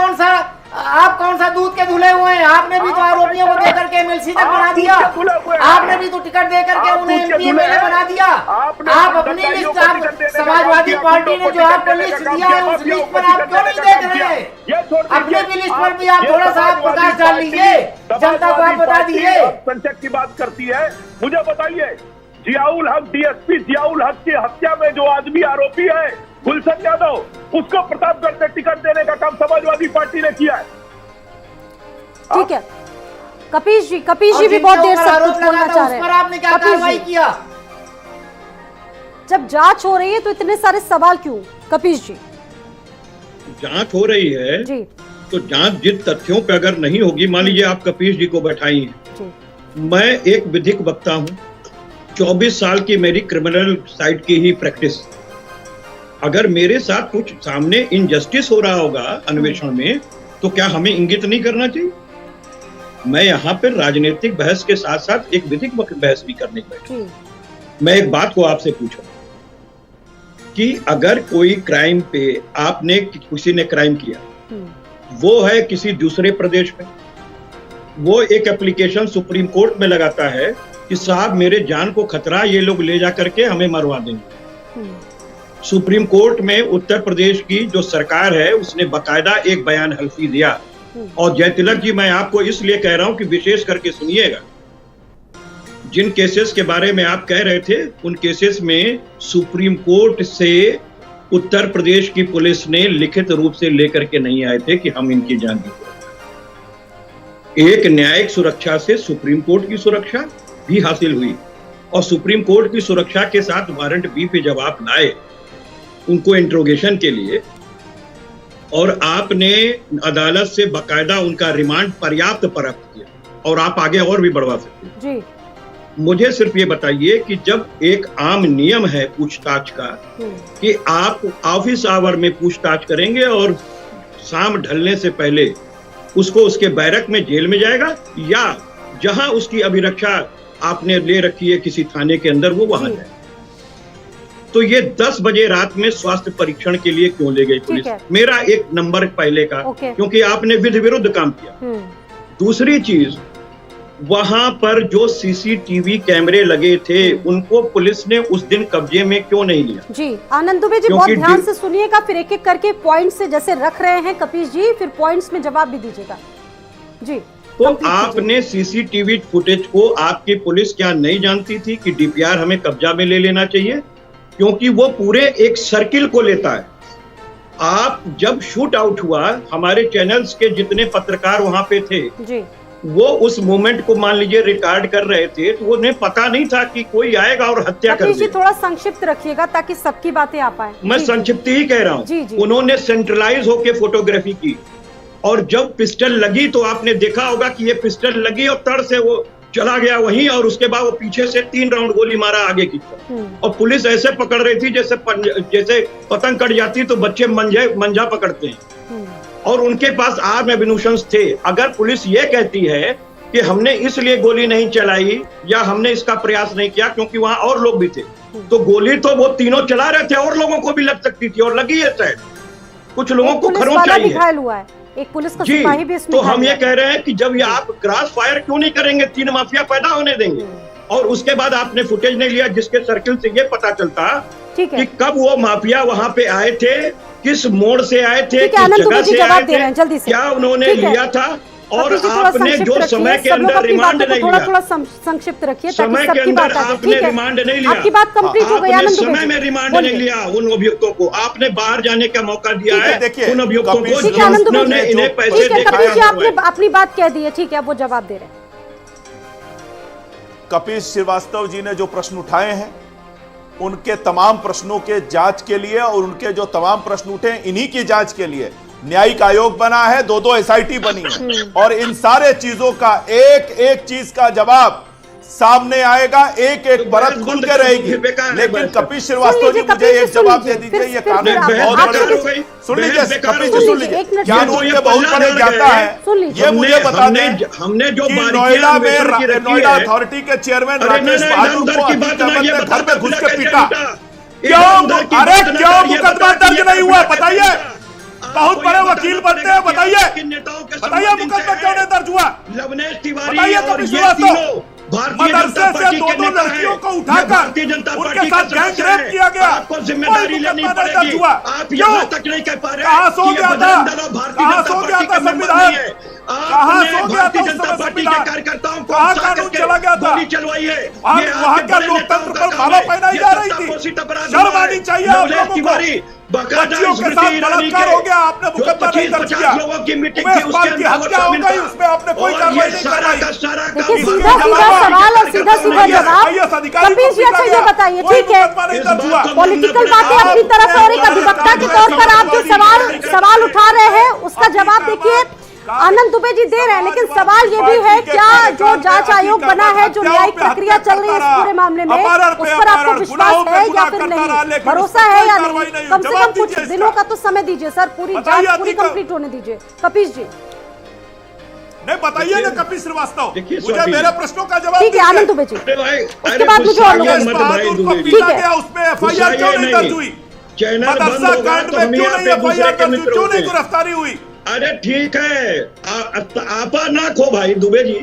कौन सा दूध के धुले हुए हैं? आपने भी तो आरोपियों को देकर के एमएलसी तक बना दिया, आपने भी तो टिकट देकर के उन्हें एमपी एमएलए बना दिया। आप अपनी लिस्ट, आप समाजवादी पार्टी ने जो आपको लिस्ट दिया है उस लिस्ट पर आप क्यों नहीं देख रहे हैं? अपने भी लिस्ट पर भी आप थोड़ा सा प्रकाश डाल लीजिए, जनता को आप बता दीजिए। संचक की बात करती है, मुझे बताइए, जियाउल हक, डीएसपी जियाउल हक की हत्या में जो आदमी आरोपी है गुलशन यादव, उसको प्रतापगढ़ से टिकट देने का काम समाजवादी पार्टी ने किया है। ठीक है, कपीश जी भी बहुत देर से कुछ बोलना चाह रहे हैं। आपने क्या कार्रवाई किया? जब जांच हो रही है तो इतने सारे सवाल क्यों? कपीश जी, जांच हो रही है जी, तो जांच जिन तथ्यों पे अगर नहीं होगी, मान लीजिए आप कपीश जी को बैठाई हैं, मैं एक विधिक वक्ता हूं, 24 साल की मेरी क्रिमिनल साइड की ही प्रैक्टिस। अगर मेरे साथ कुछ सामने इनजस्टिस हो रहा होगा अन्वेषण में, तो क्या हमें इंगित नहीं करना चाहिए? मैं यहाँ पे राजनीतिक बहस के साथ साथ एक विधिक बहस भी करने बैठा। मैं एक बात को आपसे पूछूं कि अगर कोई क्राइम पे आपने, किसी ने क्राइम किया, वो है किसी दूसरे प्रदेश में, वो एक एप्लीकेशन सुप्रीम कोर्ट में लगाता है कि साहब मेरे जान को खतरा, ये लोग ले जा करके हमें मरवा देंगे। सुप्रीम कोर्ट में उत्तर प्रदेश की जो सरकार है उसने बकायदा एक बयान हल्फी दिया। और जय तिलक जी, मैं आपको इसलिए कह रहा हूं कि विशेष करके सुनिएगा, जिन केसेस के बारे में आप कह रहे थे, उन केसेस में सुप्रीम कोर्ट से उत्तर प्रदेश की पुलिस ने लिखित रूप से लेकर के नहीं आए थे कि हम इनकी जान की सुरक्षा। एक न्यायिक सुरक्षा से सुप्रीम कोर्ट की सुरक्षा भी हासिल हुई, और सुप्रीम कोर्ट की सुरक्षा के साथ वारंट बी पे जब आप लाए उनको इंट्रोगेशन के लिए, और आपने अदालत से बकायदा उनका रिमांड पर्याप्त प्राप्त किया, और आप आगे और भी बढ़वा सकते हैं जी। मुझे सिर्फ ये बताइए कि जब एक आम नियम है पूछताछ का कि आप ऑफिस आवर में पूछताछ करेंगे और शाम ढलने से पहले उसको उसके बैरक में जेल में जाएगा, या जहां उसकी अभिरक्षा आपने ले रखी है किसी थाने के अंदर, वो वहां जाए। तो ये 10 बजे रात में स्वास्थ्य परीक्षण के लिए क्यों ले गई पुलिस? मेरा एक नंबर पहले का, क्योंकि आपने विधि विरुद्ध काम किया। दूसरी चीज, वहां पर जो सीसीटीवी कैमरे लगे थे उनको पुलिस ने उस दिन कब्जे में क्यों नहीं लिया? जी आनंद दुबे जी बहुत ध्यान से सुनिएगा, फिर एक एक करके पॉइंट से जैसे रख रहे हैं कपीश जी, फिर पॉइंट्स में जवाब भी दीजिएगा जी। तो आपने सीसीटीवी फुटेज को आपकी पुलिस क्या नहीं जानती थी कि डीपीआर हमें कब्जा में ले लेना चाहिए? क्योंकि वो पूरे एक सर्किल को लेता है। आप जब शूट आउट हुआ, हमारे चैनल्स के जितने पत्रकार वहां पे थे जी, वो उस मोमेंट को मान लीजिए रिकॉर्ड कर रहे थे, तो उन्हें पता नहीं था कि कोई आएगा और हत्या कर जी देगा। थोड़ा संक्षिप्त रखिएगा ताकि सबकी बातें आ पाए। मैं संक्षिप्त ही कह रहा जी, जी। हूँ। उन्होंने सेंट्रलाइज होके फोटोग्राफी की और जब पिस्टल लगी तो आपने देखा होगा कि ये पिस्टल लगी और तड़ से वो चला गया वहीं, और उसके बाद वो पीछे से 3 राउंड गोली मारा आगे की तरफ। और पुलिस ऐसे पकड़ रही थी जैसे पतंग कट जाती तो बच्चे मंजा पकड़ते हैं, और उनके पास आर्म एम्युनिशंस थे। अगर पुलिस ये कहती है कि हमने इसलिए गोली नहीं चलाई या हमने इसका प्रयास नहीं किया क्योंकि वहां और लोग भी थे, तो गोली तो वो तीनों चला रहे थे, और लोगों को भी लग सकती थी और लगी है शायद। कुछ लोगों को खरोंच चाहिए। घायल हुआ है, एक पुलिस का जी, सिपाही भी इसमें तो हम घायल ये हुआ कह रहे हैं कि जब ये आप क्रॉस फायर क्यों नहीं करेंगे, 3 माफिया पैदा होने देंगे? और उसके बाद आपने फुटेज नहीं लिया जिसके सर्किल से ये पता चलता कि कब वो माफिया वहां पे आए थे, किस मोड़ से आए थे, किस जगह से आए थे, क्या उन्होंने लिया था, और आपने जो समय के अंदर रिमांड नहीं लिया, थोड़ा संक्षिप्त रखिए ताकि समय के सबकी अंदर बात आ जाए। आपने ठीक है, रिमांड नहीं लिया, आपकी बात कंप्लीट हो गई। आपने आनंद दुबे समय में रिमांड नहीं लिया उन अभियुक्तों को, आपने बाहर जाने का मौका दिया है उन अभियुक्तों को जिन्होंने इन्हें पैसे कपीश जी आपने अपनी बात कह दी है, ठीक है, वो जवाब दे रहे हैं। कपीश श्रीवास्तव जी ने जो प्रश्न उठाए हैं उनके तमाम प्रश्नों के जांच के लिए, और उनके जो तमाम प्रश्न उठे इन्हीं की जांच के लिए न्यायिक आयोग बना है, 2 एसआईटी बनी है, और इन सारे चीजों का एक एक चीज का जवाब सामने आएगा, एक एक परत खुल के रहेगी। लेकिन कपीश श्रीवास्तव जी मुझे एक जवाब दे दीजिए, ये कानून बहुत बड़े, सुन लीजिए कपीश जी, सुन लीजिए, कानून के बहुत बड़े ज्ञाता है। ये मुझे बता दें हमने जो नोएडा में नोएडा अथॉरिटी के चेयरमैन राकेश बहादुर को अतीक अहमद ने घर में घुस के पीटा, क्यों? अरे क्यों मुकदमा दर्ज नहीं हुआ? बताइए, बहुत बड़े वकील बनते हैं, बताइए मुकदमा क्यों नहीं दर्ज हुआ? लवनेश तिवारी बताइए और कपीश ये श्रीवास्तव, तीनों मदरसे से 2 लड़कियों को उठाकर उनके साथ गैंग रेप किया गया, आपको जिम्मेदारी लेनी पड़ेगी। आप यहाँ तक नहीं कह पा रहे कहाँ सो गया था? कहाँ सो गया था संविधान? कहाँ सो गया था उस समय संविधान? कार्यकर्ताओं को कहाँ कानून चला गया था? चलवाई है, वहाँ का लोकतंत्र पर माला पहनाई जा रही थी। शर्म आनी चाहिए आप लोगों को। बच्चियों के साथ बलात्कार हो गया, आपने मुकदमा नहीं दर्ज किया। उमेश पाल की हत्या हो गई, उसमें आपने कोई कार्रवाई नहीं करवाई। देखिए सीधा सवाल और सीधा जवाब। कपीश जी अच्छा ये बताइए, ठीक है, पॉलिटिकल बातें अपनी तरफ और एक अधिवक्ता के तौर पर आप जो सवाल उठा रहे हैं उसका जवाब देखिए आनंद दुबे जी दे रहे हैं, लेकिन सवाल ये भी है क्या जो जांच आयोग बना है, जो न्यायिक प्रक्रिया चल रही है इस पूरे मामले में, उस पर आपको विश्वास है या फिर नहीं, भरोसा है या नहीं? कम से कम कुछ दिनों का तो समय दीजिए सर, पूरी जांच पूरी कंप्लीट होने दीजिए। कपीश जी नहीं, बताइए ना कपीश श्रीवास्तव, मुझे मेरे प्रश्नों का जवाब ठीक है। आनंद दुबे जी उसके बाद मुझे उसमें एफआईआर क्यों नहीं दर्ज हुई? मदरसा कांड में क्यों नहीं एफआईआर दर्ज हुई? क्यों नहीं गिरफ्तारी हुई? अरे ठीक है, आपा ना खो भाई दुबे जी,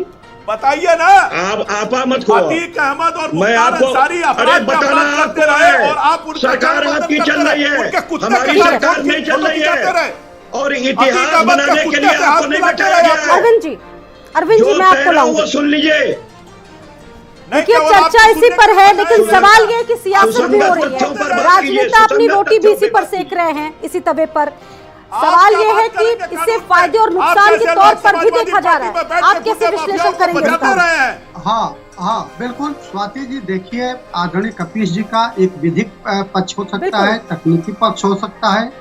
बताइए ना। आप आपा मत खो। अतीक अहमद और मैं आपको सारी अरे बताना करते रहे, और आप सरकार आपकी चल रही है, हमारी सरकार नहीं चल रही है, और इतिहास बनाने के लिए आपको नहीं बैठाया गया। अरविंद जी मैं आपको लाऊंगा, वो सुन लीजिए। देखिए चर्चा इसी पर है, लेकिन सवाल ये कि सियासत भी हो रही है, राजनेता अपनी रोटी भी इसी पर सेक रहे हैं, इसी तवे पर। सवाल ये है कि इसे फायदे और नुकसान के तौर पर भी देखा जा रहा है, आप कैसे विश्लेषण करेंगे? हाँ बिल्कुल स्वाति जी, देखिए आदरणीय कपीश जी का एक विधिक पक्ष हो सकता है, तकनीकी पक्ष हो सकता है,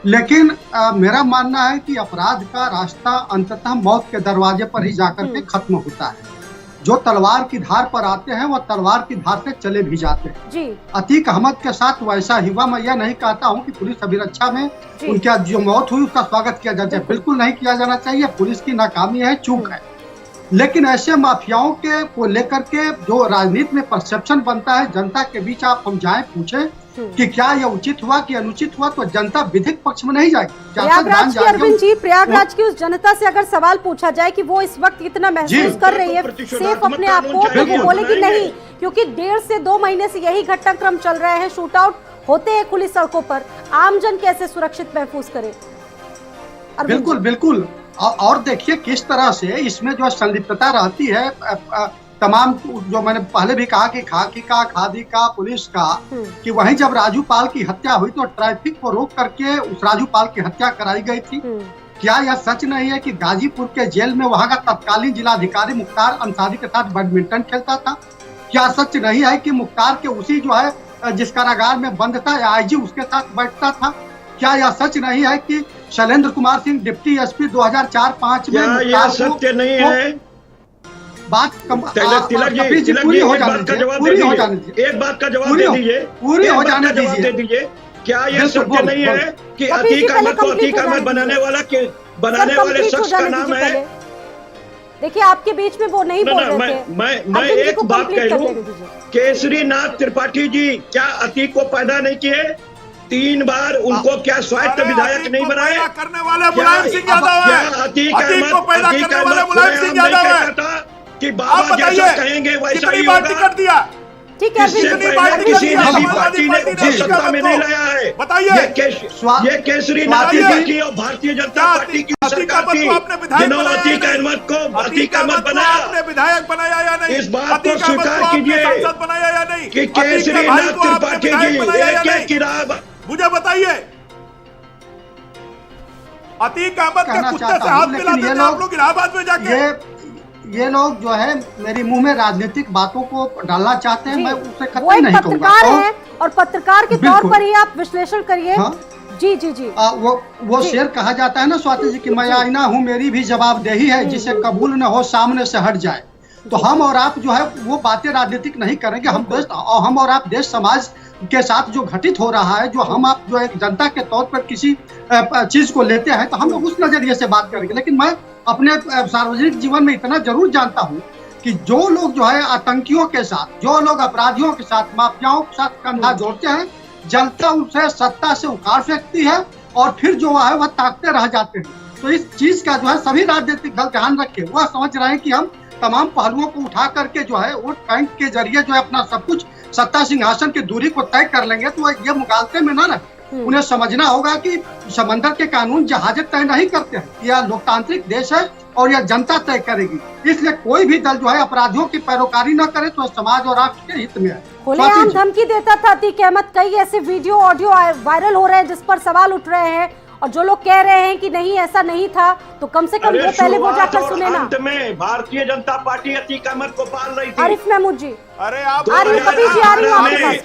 लेकिन मेरा मानना है कि अपराध का रास्ता अंततः मौत के दरवाजे पर ही जाकर के खत्म होता है। जो तलवार की धार पर आते हैं वो तलवार की धार से चले भी जाते हैं जी। अतीक अहमद के साथ वैसा ही हुआ। मैं यह नहीं कहता हूं कि पुलिस अभिरक्षा में उनका जो मौत हुई उसका स्वागत किया जाना चाहिए, बिल्कुल नहीं किया जाना चाहिए, पुलिस की नाकामी है, चूक है। लेकिन ऐसे माफियाओं के को लेकर के जो राजनीति में परसेप्शन बनता है, जनता के बीच आप हम जाएं पूछें कि क्या यह उचित हुआ कि अनुचित हुआ, तो जनता विधिक पक्ष में नहीं जाएगी। प्रयागराज की अरविंद जी, प्रयागराज की उस जनता से अगर सवाल पूछा जाए कि वो इस वक्त कितना महसूस कर रही है सेफ अपने आप को, तो वो बोलेगी नहीं, क्योंकि 1.5 से 2 महीने से यही घटनाक्रम चल रहे हैं, शूट आउट होते हैं खुली सड़कों पर, आमजन कैसे सुरक्षित महसूस करे? बिल्कुल बिल्कुल। और देखिए किस तरह से इसमें जो संलिप्तता रहती है तमाम, जो मैंने पहले भी कहा कि खाकी का, खादी का, पुलिस का, कि वहीं जब राजू पाल की हत्या हुई तो ट्रैफिक को रोक करके उस राजू पाल की हत्या कराई गई थी। क्या यह सच नहीं है कि गाजीपुर के जेल में वहां का तत्कालीन जिलाधिकारी मुख्तार अंसारी के साथ बैडमिंटन खेलता था? क्या सच नहीं है कि मुख्तार के उसी जो है जिस कारागार में बंद था आईजी उसके साथ बैठता था? क्या यह सच नहीं है कि शैलेंद्र कुमार सिंह डिप्टी एसपी 2004-05 में यह सत्य नहीं है? बात तिलक जी पूरी हो जाने दीजिए, एक बात का जवाब दे दीजिए, पूरी हो जाने दीजिए। क्या यह सत्य नहीं है कि अतीक अहमद को अतीक अहमद बनाने वाले शख्स का नाम है? देखिए आपके बीच में वो नहीं बोल रहे थे। मैं एक बात कह लूं, केसरी नाथ त्रिपाठी जी क्या अतीक को पैदा नहीं किए? 3 बार उनको क्या स्वायत्त विधायक नहीं बनाए? करने वाले मुलायम सिंह यादव है। अतीक को पैदा करने वाले मुलायम सिंह यादव है। कि बाबा जैसा कहेंगे वैसा ही होगा। टिकट दिया? ठीक है, किसी ने भी पार्टी ने सत्ता में नहीं लाया है। बताइए, ये केसरी नाथ की और भारतीय जनता पार्टी की सरकार थी जिन्होंने अतीक अहमद को अतीक अहमद बनाया। आपने विधायक बनाया या नहीं? इस बात को स्वीकार कीजिए सांसद बनाया या नहीं कि केसरी नाथ त्रिपाठी जी एक किराब। मुझे बताइए, अतीक अहमद के कुत्ते से हाथ मिलाते थे आप लोग इलाहाबाद में जाके। ये लोग जो है मेरी मुंह में राजनीतिक बातों को डालना चाहते हैं, मैं उसे वो कतई एक नहीं कहूंगा। पत्रकार है और पत्रकार के तौर पर ही आप विश्लेषण करिए। हाँ? जी जी जी। वो शेर कहा जाता है ना स्वाति जी कि मैं आईना हूँ, मेरी भी जवाबदेही है, जिसे कबूल न हो सामने से हट जाए। तो हम और आप जो है वो बातें राजनीतिक नहीं करेंगे। हम और आप देश समाज के साथ जो घटित हो रहा है, जो हम आप जो एक जनता के तौर पर किसी चीज को लेते हैं, तो हम लोग उस नजरिए से बात करेंगे। लेकिन मैं अपने सार्वजनिक जीवन में इतना जरूर जानता हूँ कि जो लोग जो है आतंकियों के साथ, जो लोग अपराधियों के साथ, माफियाओं के साथ कंधा जोड़ते हैं, जनता उनसे सत्ता से उखाड़ फेंकती है और फिर जो है वह ताकते रह जाते हैं। तो इस चीज का जो है सभी राजनीतिक दल ध्यान रखे। वह समझ रहे हैं कि हम तमाम पहलुओं को उठा करके जो है वोट बैंक के जरिए जो है अपना सब कुछ सत्ता सिंहासन की दूरी को तय कर लेंगे, तो ये मुगालते में न रहे। उन्हें समझना होगा कि समंदर के कानून जहाजें तय नहीं करते हैं। यह लोकतांत्रिक देश है और यह जनता तय करेगी। इसलिए कोई भी दल जो है अपराधियों की पैरोकारी न करे तो समाज और राष्ट्र के हित में है। खुलेआम धमकी देता था अतीक अहमद। कई ऐसे वीडियो ऑडियो वायरल हो रहे हैं जिस पर सवाल उठ रहे हैं, और जो लोग कह रहे हैं कि नहीं ऐसा नहीं था, तो कम से कम वो पहले वो जाकर सुने ना। अंत में भारतीय जनता पार्टी अतीक अहमद को पाल रही थी। आरिफ महमूद जी, अरे आप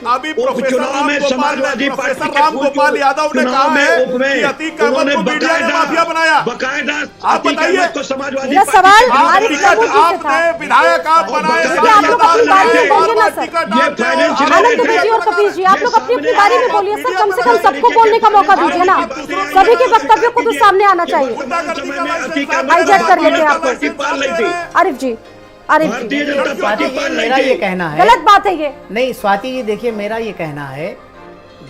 अभी प्रोफेसर राम गोपाल यादव ने कहा है कि अतीक अहमद को मीडिया ने माफिया बनाया। बकायदा आप बताइए, को समाजवादी मेरा सवाल आरिफ महमूद जी से था। आपने विधायक आप बनाए, आप लोग अपनी बारी में बोलिए ना सर। आनंद देवी जी और कपिल जी, आप लोग अपनी अपनी बारी में बोलिए सर। कम से कम सबको बोलने का मौका दीजिए ना। सभी के वक्तव्य को तो सामने आना चाहिए। हाईजैक कर लेते हैं आपको। आरिफ जी, मेरा ये कहना है, गलत बात है ये। नहीं स्वाति जी देखिए, मेरा ये कहना है,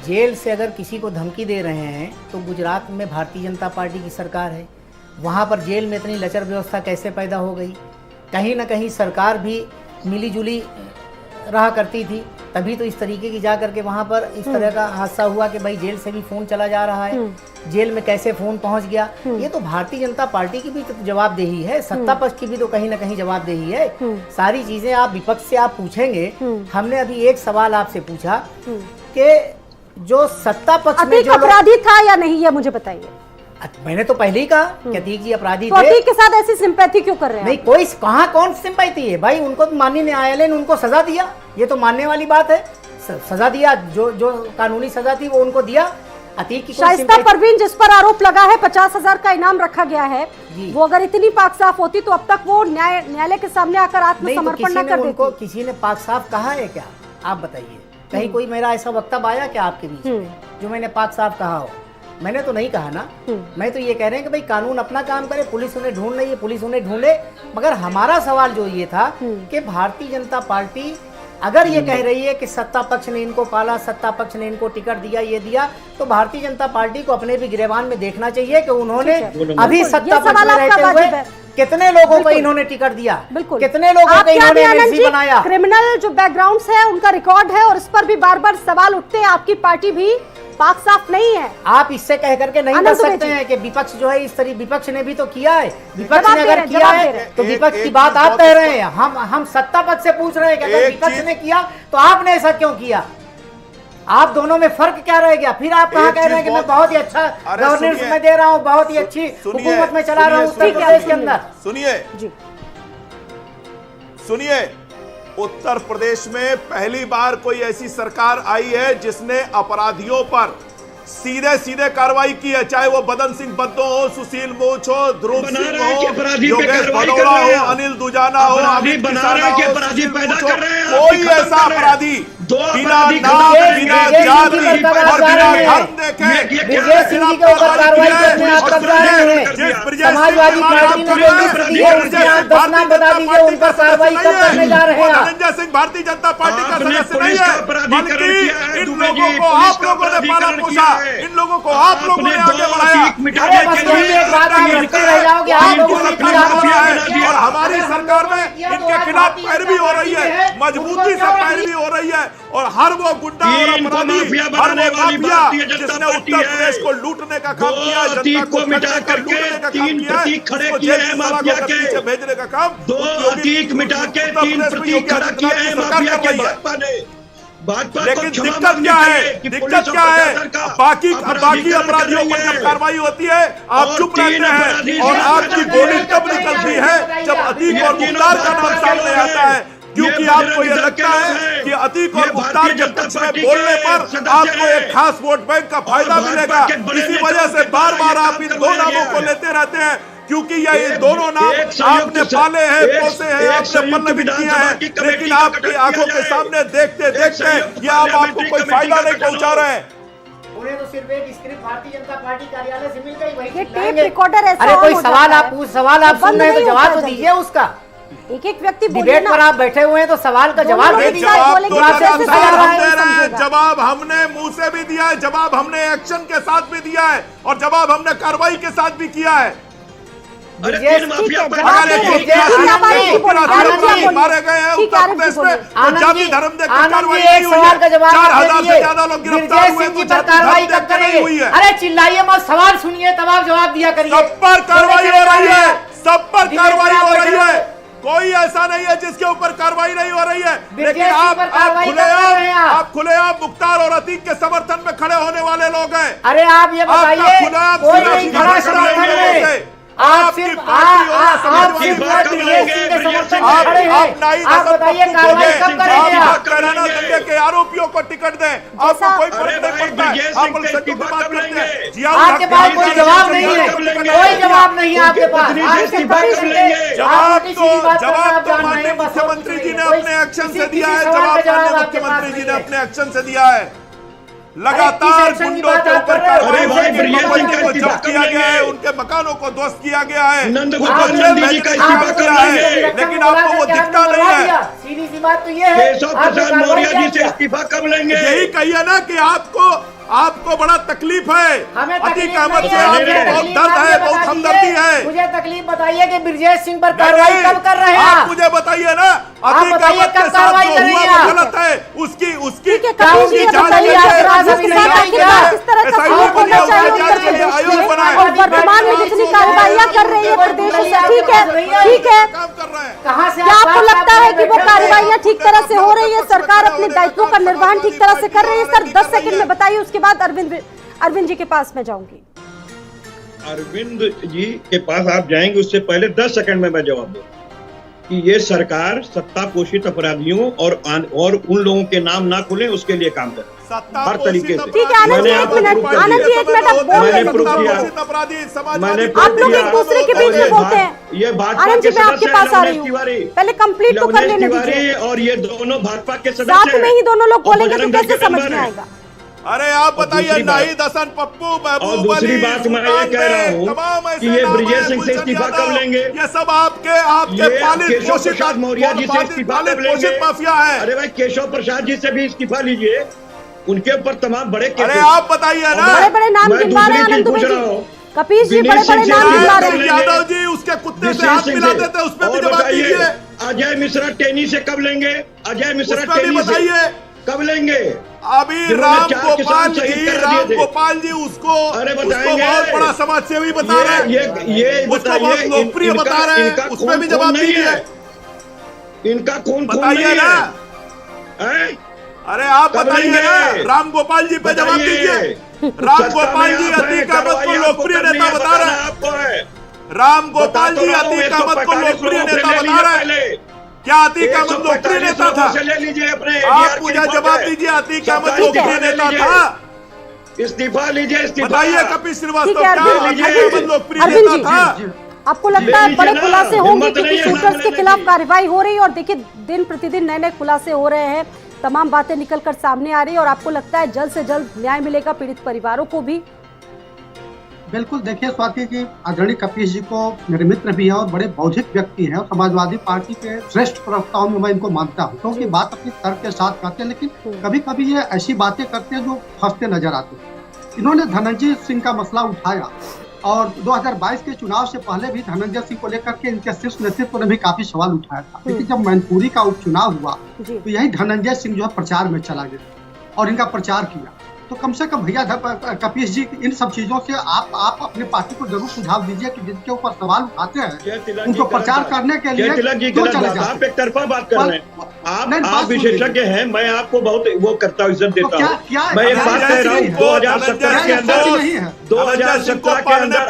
जेल से अगर किसी को धमकी दे रहे हैं तो गुजरात में भारतीय जनता पार्टी की सरकार है। वहाँ पर जेल में इतनी लचर व्यवस्था कैसे पैदा हो गई? कहीं ना कहीं सरकार भी मिली जुली रहा करती थी, तभी तो इस तरीके की जा करके वहाँ पर इस तरह का हादसा हुआ कि भाई जेल से भी फोन चला जा रहा है, जेल में कैसे फोन पहुँच गया। ये तो भारतीय जनता पार्टी की भी तो जवाबदेही है, सत्ता पक्ष की भी तो कहीं ना कहीं जवाबदेही है। सारी चीजें आप विपक्ष से आप पूछेंगे। हमने अभी एक सवाल आपसे पूछा कि जो सत्ता पक्ष में जो अपराधी था या नहीं, ये मुझे बताइए। मैंने तो पहले ही कहा कि अतीक जी अपराधी थे। अतीक के साथ ऐसी सिंपैथी क्यों कर रहे हैं? नहीं, कोई कौन सिंपैथी है भाई? उनको माननीय न्यायालय ने उनको सजा दिया, ये तो मानने वाली बात है। सजा दिया, जो कानूनी सजा थी वो उनको दिया। अतीक की शाइस्ता परवीन जिस पर आरोप लगा है 50,000 का इनाम रखा गया है, वो अगर इतनी पाक साफ होती तो अब तक वो न्यायालय के सामने आकर आत्मसमर्पण न कर देती। किसी ने पाक साफ कहा है क्या? आप बताइए, कहीं कोई मेरा ऐसा वक्तव्य आया क्या आपके बीच में जो मैंने पाक साफ कहा हो? मैंने तो नहीं कहा ना, मैं तो ये कह रहे हैं कि भाई कानून अपना काम करे, पुलिस उन्हें ढूंढ रही है, पुलिस उन्हें ढूंढे। मगर हमारा सवाल जो ये था कि भारतीय जनता पार्टी अगर ये कह रही है कि सत्ता पक्ष ने इनको पाला, सत्ता पक्ष ने इनको टिकट दिया, ये दिया, तो भारतीय जनता पार्टी को अपने भी गिरेबान में देखना चाहिए कि उन्होंने अभी सत्ता पक्ष में रहते हुए कितने लोगों को इन्होंने टिकट दिया, बिल्कुल कितने लोगों को इन्होंने एमएलसी बनाया। क्रिमिनल जो बैकग्राउंड्स है उनका रिकॉर्ड है और इस पर भी बार बार सवाल उठते हैं। आपकी पार्टी भी पाक साफ नहीं है। आप इससे कह करके नहीं कर सकते हैं कि विपक्ष जो है इस तरह, विपक्ष ने भी तो किया है, विपक्ष ने अगर किया है तो विपक्ष की बात आप कह रहे हैं, हम सत्ता पक्ष से पूछ रहे हैं कि अगर विपक्ष ने किया तो आपने ऐसा क्यों किया? आप दोनों में फर्क क्या रह गया? फिर आप कहाँ कह रहे हैं कि मैं बहुत ही अच्छा गवर्नेंस में दे रहा हूँ, बहुत ही अच्छी हुकूमत में चला रहा हूँ उत्तर प्रदेश के अंदर। सुनिए, उत्तर प्रदेश में पहली बार कोई ऐसी सरकार आई है जिसने अपराधियों पर सीधे सीधे कार्रवाई की है, चाहे वो बदन सिंह बद्दो हो, सुशील मोच हो, ध्रुव सिंह हो, योगेश भदौड़ा हो, अनिल दुजाना हो, अमित किसाना हो, कोई ऐसा अपराधी बिना नाम, बिना जाति और बिना धर्म देखे समाजवादी पार्टी ने जो लिस्ट दी है उसमें आप 10 नाम बता दीजिए उन पर कार्रवाई कब करने जा रहे हैं? धनंजय सिंह भारतीय जनता पार्टी का सदस्य नहीं है, बल्कि इन लोगों को आप लोगों ने पाला पोसा, इन लोगों को आप लोगों ने आगे बढ़ाया। अरे बस यही एक बात आप लिखते रह जाओगे, आप लोगों ने और हमारी सरकार में इनके खिलाफ पैरवी हो रही है, मजबूती से पैरवी हो रही है। और हर वो गुंडा और अपराधी, हर वो माफिया जिसने उत्तर प्रदेश को लूटने का काम किया, जनता को मिटा करके लूटने का काम किया है, उसको जेल की सलाखों के पीछे भेजने का काम दो प्रतीक मिटा के 3 प्रतीक खड़ा किए हैं माफिया के भाजपा ने। लेकिन दिक्कत क्या है? दिक्कत क्या है? बाकी अपराधियों पर जब कार्रवाई होती है आप चुप रहते हैं, और आपकी गोली तब निकलती है जब अतीक और मुख्तार का नाम सामने आता है, क्योंकि आपको यह लगता है कि अतीक और मुख्तार के पक्ष में बोलने पर आपको एक खास वोट बैंक का फायदा मिलेगा। इसी वजह से बार बार आप इन दो नामों को लेते रहते हैं, क्योंकि ये दोनों नाम आपने पाले हैं, पोसे हैं, आपने पल्लवित किया है, लेकिन आपकी आंखों के सामने देखते देखते ये आपको कोई फायदा नहीं पहुंचा रहे हैं। उन्हें तो सिर्फ एक स्क्रिप्ट भारतीय जनता पार्टी कार्यालय से मिल गई, वही ये टेप रिकॉर्डर ऐसा। अरे कोई सवाल आप सुन रहे हैं तो जवाब तो दीजिए उसका। एक व्यक्ति डिबेट पर आप बैठे हुए हैं तो सवाल का जवाब दे दीजिए। जवाब हमने मुंह से भी दिया है, जवाब हमने एक्शन के साथ भी दिया है, और जवाब हमने कार्रवाई के साथ भी किया है। अरे तीन माफिया मारे गए हैं उत्तर प्रदेश में, तो जाति धर्म देखकर कार्रवाई नहीं हुई है। 4000 से ज्यादा लोग गिरफ्तार हुए तो कार्रवाई कब करेंगे? अरे चिल्लाइए मत, सवाल सुनिए तब आप जवाब दिया करिए। सब पर कार्रवाई हो रही है, सब पर कार्रवाई हो रही है, कोई ऐसा नहीं है जिसके ऊपर कार्रवाई नहीं हो रही है। लेकिन आप खुलेआम मुख्तार और अतीक के समर्थन में खड़े होने वाले लोग हैं। अरे आप ये बताइए, कोई नहीं खड़ा समर्थन में, आप सिर्फ आप बताइए कार्रवाई कब करेंगे? आप के आरोपियों को टिकट दें, आपको कोई फर्क नहीं पड़ता है। आप सत्य की बात करते हैं, आपके पास कोई जवाब नहीं है, कोई जवाब नहीं है आपके पास। जवाब तो माननीय मुख्यमंत्री जी ने अपने एक्शन से दिया है, जवाब माननीय मुख्यमंत्री जी ने अपने एक्शन से दिया है। लगातार गुंडों के ऊपर कार्रवाई को जब्त किया गया है, उनके मकानों को ध्वस्त किया गया है, उनको जेल भेजने का इस्तीफा किया है, लेकिन आपको वो दिखता नहीं है। सीधी सी बात तो ये है, केशव प्रसाद मौर्य जी से इस्तीफा कब लेंगे? यही कहिए ना कि आपको बड़ा तकलीफ है, अतीक अहमद से आपको बहुत दर्द है, बहुत हमदर्दी है। मुझे तकलीफ बताइए कि ब्रजेश सिंह पर कार्रवाई कब कर रहे हैं? आप मुझे बताइए ना, अतीक अहमद के साथ जो हुआ वो गलत है, उसकी आयोग बनाए, वर्तमान में जितनी कार्रवाइयाँ कर रही है प्रदेश से, ठीक है, काम कर रहे हैं। कहाँ से क्या आपको लगता है कि वो कार्रवाइयाँ ठीक तरह से हो रही है? सरकार अपने दायित्वों का निर्वहन ठीक तरह से कर रही है? सर 10 सेकंड में बताइए, उसके बाद अरविंद जी के पास मैं जाऊंगी। अरविंद जी के पास आप जाएंगे उससे पहले 10 सेकंड में मैं जवाब दूं कि ये सरकार सत्ता पोषित अपराधियों और उन लोगों के नाम ना खुले उसके लिए काम करे हर तरीके से। ठीक है आनंद जी, एक मिनट आप बोल मैंने प्रूफ किया, आप लोग एक दूसरे के बीच में बोलते हैं। ये भाजपा आनंद जी के मैं आपके सदस्य पास आ रही हूँ, पहले कंप्लीट तो कर लेने दीजिए। और ये दोनों भाजपा के साथ सदस्य में ही दोनों लोग बोलेंगे तो कैसे समझ में आएगा? अरे आप बताइए, दूसरी बात- नाहिद हसन पप्पू, और महबूब दूसरी अली, बात मैं ये सुल्तान कह रहा बेग, हूँ तमाम ऐसे कि ये नाम ब्रिजेश हैं, सिंह से गुलशन इस्तीफा यादव, कब लेंगे? ये सब आपके ये पालित केशव पोषित प्रसाद मौर्य जी से इस्तीफा कब लेंगे? पोषित माफिया है। अरे भाई केशव प्रसाद जी से भी इस्तीफा लीजिए, उनके ऊपर तमाम बड़े केसेस। अरे आप बताइए ना। बड़े बड़े नाम मैं गिनवा रहे हैं दूसरी आनंद चीज दुबे पूछ जी, रहा हूँ। कपीश जी विनीत बड़े बड़े सिंह नाम से गिनवा रहे कब हैं। लेंगे? यादव जी उसके कुत्ते से विनीत हाथ सिंह मिला से। देते, उसमें भी और जवाब बताइए, दीजिए। अजय मिश्रा टेनी से कब लेंगे? अजय मिश्रा उसमें भी टेनी से बताइए। कब लेंगे? अभी जिन्होंने राम 4 किसान गोपाल शहीद जी, करा दिए राम थे। गोपाल जी उसको बताएंगे। बहुत बड़ा समाज सेवी बता रहे हैं, ये उसको बताइए, बहुत लोकप्रिय इनका- बता रहे हैं, इनका उसमें भी खून जवाब नहीं दीजिए। है। इनका खून बताइए नहीं ना। है। अरे आप कब बताइए लेंगे? ना, राम गोपाल जी पे जवाब बताइए। दीजिए। राम सत्ता गोपाल में जी आप हैं, अतीक अहमद को कार्रवाई आपको लोकप्रिय करनी नेता है, बता रहे बताना हैं। आपको है। राम गोपाल बता तो जी रहा हूँ, अतीक 145 अहमद को लोकप्रिय लोगों से नेता ले बता लीजिए रहे पहले। हैं। क्या अतीक अहमद लोकप्रिय नेता था? से ले लीजिए अपने आप ADR की मुझे रिपोर्ट जवाब है। दीजिए, अतीक अहमद सबका लोकप्रिय इस्तीफा ले नेता लीजिए। था? इस्तीफा लीजिए, इस्तीफा। बताइए कपिल श्रीवास्तव, ठीक है, क्या अरविंद अतीक जी, अहमद लोकप्रिय अरविंद नेता जी, था? आपको लगता ले है लीजिए बड़े ना, खुलासे होंगे हिम्मत क्योंकि नहीं है शूटर्स नाम के लेने खिलाफ की। कार्रवाई हो रही है और देखिए दिन प्रतिदिन नए नए खुलासे हो रहे हैं, तमाम बातें निकलकर सामने आ रही है और आपको लगता है जल्द से जल्द न्याय मिलेगा पीड़ित परिवारों को भी? बिल्कुल, देखिए स्वाति जी, आदरणीय कपीश जी को मेरे मित्र भी हैं और बड़े बौद्धिक व्यक्ति हैं और समाजवादी पार्टी के श्रेष्ठ प्रवक्ताओं में मैं इनको मानता हूं, क्योंकि बात अपनी तर्क के साथ करते हैं, लेकिन कभी कभी ये ऐसी बातें करते हैं जो फंसते नजर आते हैं। इन्होंने धनंजय सिंह का मसला उठाया और 2022 के चुनाव से पहले भी धनंजय सिंह को लेकर के इनके शीर्ष नेतृत्व ने भी काफी सवाल उठाया था, लेकिन जब मैनपुरी का उपचुनाव हुआ तो यही धनंजय सिंह जो है प्रचार में चला गया और इनका प्रचार किया। तो कम से कम भैया कपीश जी, इन सब चीजों से आप अपने पार्टी को जरूर सुझाव दीजिए कि जिनके ऊपर सवाल उठाते हैं उनको प्रचार करने के लिए क्यों चले जाते हैं? आप एक तरफा बात कर रहे हैं। आप बात विशेषज्ञ हैं, मैं आपको बहुत वो करता हूँ, इज्जत देता हूँ। क्या मैं एक बात कह रहा हूँ, 2017 के अंदर नहीं है 2017 के अंदर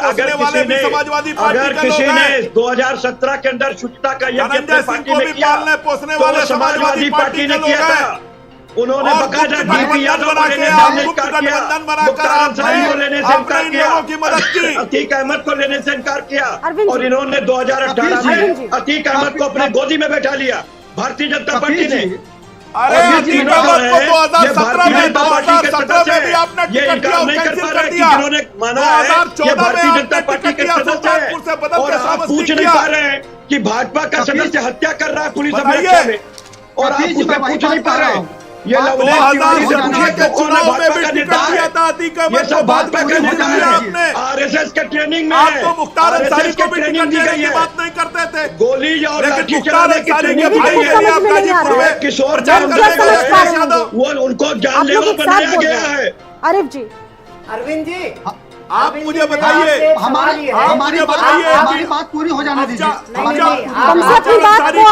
अगर किसी ने 2017 के अंदर शुचिता का यज्ञ अपनी पार्टी में किया तो समाजवादी पार्टी ने किया था। उन्होंने बकायदा डीपी यादव को लेने से इनकार किया, मुख्तार अंसारी को लेने से इनकार किया, अतीक अहमद को लेने से इनकार किया और इन्होंने 2018 में अतीक अहमद को अपने गोदी में बैठा लिया भारतीय जनता पार्टी ने। अरे अतीक अहमद को 2017 में 2017 में भी आपने टिकट दिया, कैंसिल कर दिया। जिन्होंने माना है ये भारतीय जनता पार्टी के सदस्य है और आप पूछ नहीं पा रहे हैं कि भाजपा का सदस्य हत्या कर रहा है पुलिस अभिरक्षा में और आप उससे पूछ नहीं पा रहे हैं। ये 2017 के चुनाव में भी टिकट दिया था अतीक अहमद को, भाजपा का नेता है आपने आरएसएस के ट्रेनिंग में आप तो मुख्तार अंसारी को भी ट्रेनिंग टिकट दी देने गई की है। बात नहीं करते थे, गोली और लेकिन लाठी मुख्तार चलाने की अंसारी के ट्रेनिंग भाई दी के गई लिए है। आप गाजीपुर में किशोर प्रचार जान करने का गए थे यादव, वो उनको आप जानलेवा लोग एक साथ बनाया बोल गया रहे है। हैं। आरिफ जी, अरविंद जी, आप मुझे बताइए, हमारी बात पूरी हो जाने दीजिए। कम से अपनी बात को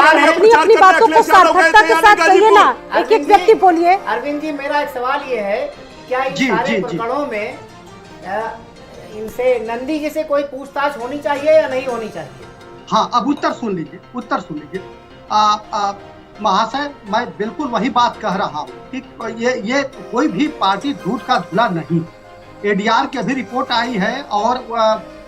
अपनी बातों को सार्थकता के साथ कहिए ना, एक एक व्यक्ति बोलिए। अरविंद जी, मेरा एक सवाल ये है, क्या इन सारे प्रकरणों में इनसे नंदी जी से कोई पूछताछ होनी चाहिए या नहीं होनी चाहिए? हाँ, अब उत्तर सुन लीजिए महाशय, मैं बिल्कुल वही बात कह रहा हूँ कि ये कोई भी पार्टी दूध का धुला नहीं। एडीआर की अभी रिपोर्ट आई है और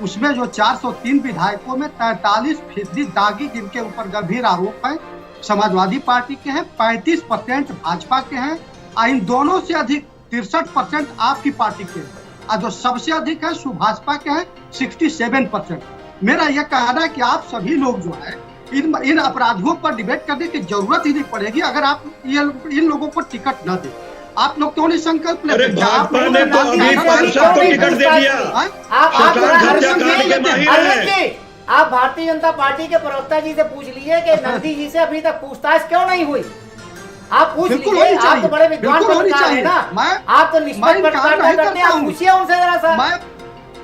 उसमें जो 403 विधायकों में 43% दागी जिनके ऊपर गंभीर आरोप है समाजवादी पार्टी के हैं, 35% भाजपा के हैं, इन दोनों से अधिक 63% आपकी पार्टी के हैं और जो सबसे अधिक है भाजपा के हैं 67%। मेरा यह कहना है कि आप सभी लोग जो है इन अपराधियों पर डिबेट करने की जरूरत ही नहीं पड़ेगी अगर आप इन लोगों को टिकट न दें। आप लोग क्यों नहीं संकल्प लेते? अरे भाजपा ने तो अभी पार्षद को टिकट दे दिया। आप भारतीय जनता पार्टी के प्रवक्ता जी से पूछ लीजिए कि नंदी जी से अभी तक पूछताछ क्यों नहीं हुई। आप पूछ लीजिए, आप तो बड़े विद्वान पत्रकार हैं ना, आप तो निष्पक्ष पत्रकारिता करते हैं, आप पूछिए उनसे जरा सा।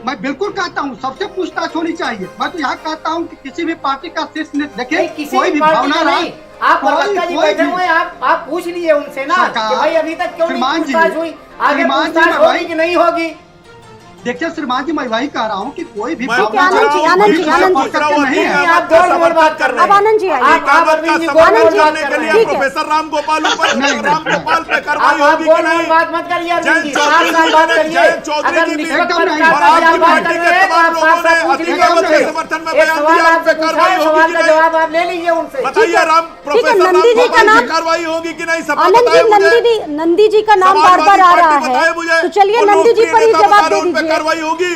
मैं बिल्कुल कहता हूँ सबसे पूछताछ होनी चाहिए। मैं तो यहाँ कहता हूँ कि किसी भी पार्टी का शीर्ष देखिए कोई भी भावना रहा, आप प्रवक्ता जी बैठे हुए, आप पूछ लीजिए उनसे ना कि भाई अभी तक क्यों नहीं पूछताछ हुई, आगे पूछताछ होगी कि नहीं होगी। देखिए श्रीमान जी, मैं वही कह रहा हूँ कि कोई भी मैं ठीक है, आनंद जी, पूछ आनंद जी, रहा हूं, आनंद जी। पूछ रहा हूं, नहीं है। हकीकत आप का दौड़ समर्थन बात कर कर रहे अब हैं। आनंद जी आइए। हकीकत का जी, समर्थन आनंद जी, करने के लिए ठीक है। प्रोफेसर राम गोपाल ऊपर नहीं, राम गोपाल पे कार्रवाई आप होगी कि बोल नहीं? बात मत करिए अरविंद जी, जयंत साथ साथ बात करिए। जयंत चौधरी अगर की भी निष्पक्ष एकदम नहीं। पत्रकारिता और की आपकी आप बात पार्टी कर के रहे हैं, तो तमाम आप लोगों ने साथ पूछ लीजिए हकीकत के उनसे। समर्थन में एक बयान सवाल दिया, उन आपसे पे पूछा कार्रवाई है, होगी सवाल कि का नहीं? जवाब आप ले लीजिए उनसे। बताइए राम, प्रोफेसर राम नंदी जी का गोपाल नाम- की कार्रवाई होगी कि नहीं? सब आनंद जी, नंदी जी का नाम बार बार आ रहा है, तो चलिए नंदी जी पर ही जवाब दे दीजिए। कार्रवाई होगी।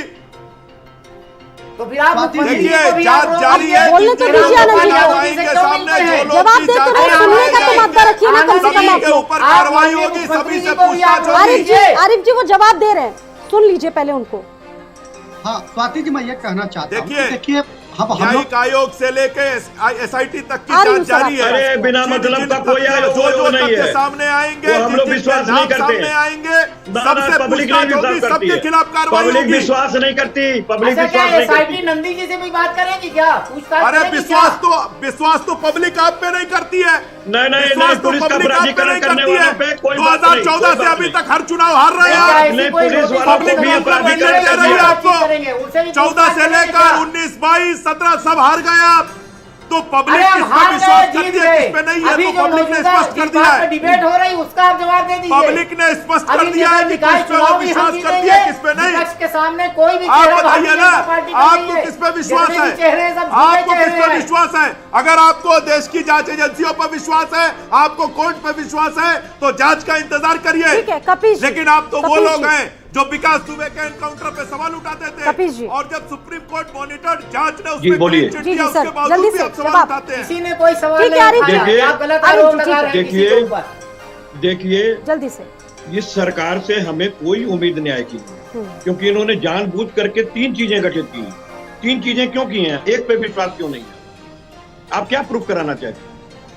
तो फिर आप मुख्यमंत्री जी देखिए, को भी जांच आप रोक जारी दीजिए। है। बोलने तो दीजिए आनंद जी को। आएंगे सामने जो लोग जवाब की देते जांच रहे, सुनने का तो मौका रखिए ना कम से कम आप के लोग। ऊपर कार्रवाई होगी, सभी से पूछताछ होगी। आरिफ जी वो जवाब दे रहे हैं, सुन लीजिए पहले उनको। हाँ स्वाति जी, मैं ये कहना चाहता हूँ, देखिए, देखिए हम लोग न्यायिक आयोग से लेके एसआईटी तक की आ रही हूं जांच जारी है। अरे बिना मतलब का कोई आयोग जो नहीं तथ्य है। सामने आएंगे, वो हम लोग जिन-जिन विश्वास के नहीं नाम करते। सामने आएंगे, सबसे पब्लिक पूछताछ नहीं होगी, विश्वास करती सबके है। खिलाफ कार्रवाई पब्लिक होगी। विश्वास नहीं करती, पब्लिक अच्छा, क्या विश्वास नहीं एसआईटी करती। नंदी जी से भी बात करेगी क्या? पूछताछ अरे करेगी विश्वास तो पब्लिक आप पे नहीं करती है। नहीं, विश्वास तो पुलिस का पब्लिक आप पे अपराधीकरण नहीं करने करती है। वालों पे कोई बात नहीं, 2014 से कोई अभी बात तक हर चुनाव हार रहे हैं क्या आप। ऐसी अपने कोई पुलिस नोटिस वालों को पब्लिक भी में अपराधीकरण बातचीत कर रही है आपको। करेंगे, उनसे भी 14 से पूछताछ लेकर करेंगे। 19, 22, 17 सब हार गए आप। तो पब्लिक अरे किस हम पे हार विश्वास गए, करती जीत है, गए। किस पे नहीं है, अभी तो जो पब्लिक ने मौजूदा स्पष्ट कर जिस दिया बात पे है। डिबेट हो रही उसका आप जवाब दे दीजिए। पब्लिक ने स्पष्ट कर अभी दिया है कि निकाय किस पे वो चुनाव भी हम विश्वास करती जीतेंगे। है, किस पे नहीं। विपक्ष के सामने कोई भी आप चेहरा बताइए भारतीय ना, जनता पार्टी का आपको नहीं है। किस पे विश्वास जितने है? भी चेहरे हैं, सब आपको झूठे किस चेहरे पे हैं। विश्वास है? अगर आपको देश की जांच एजेंसियों पर विश्वास है, आपको कोर्ट पे विश्वास है, तो जांच का इंतजार करिए। ठीक है, कपिश जी। लेकिन आप तो वो कपिश लोग जी। हैं जो विकास दुबे के एनकाउंटर पे सवाल उठाते कपिश जी। थे, और जब सुप्रीम कोर्ट मॉनिटर्ड जांच ने जी, उसमें बोलिए। क्लीन चिट जी, दिया, जी, सर, उसके बावजूद जल्दी भी से आप सवाल जवाब। उठाते हैं। किसी ने कोई सवाल ठीक है, नहीं आरिफ उठाया। जी। आप गलत आरिफ आरोप जी, लगा ठीक रहे है। हैं किसी के ऊपर। देखिए, जल्दी से। इस सरकार से हमें कोई उम्मीद न्याय की नहीं, क्योंकि इन्होंने जानबूझ करके 3 चीजें गठित की हैं। 3 चीजें क्यों की हैं? एक पे विश्वास क्यों नहीं है? आप क्या प्रूफ कराना चाहते हैं?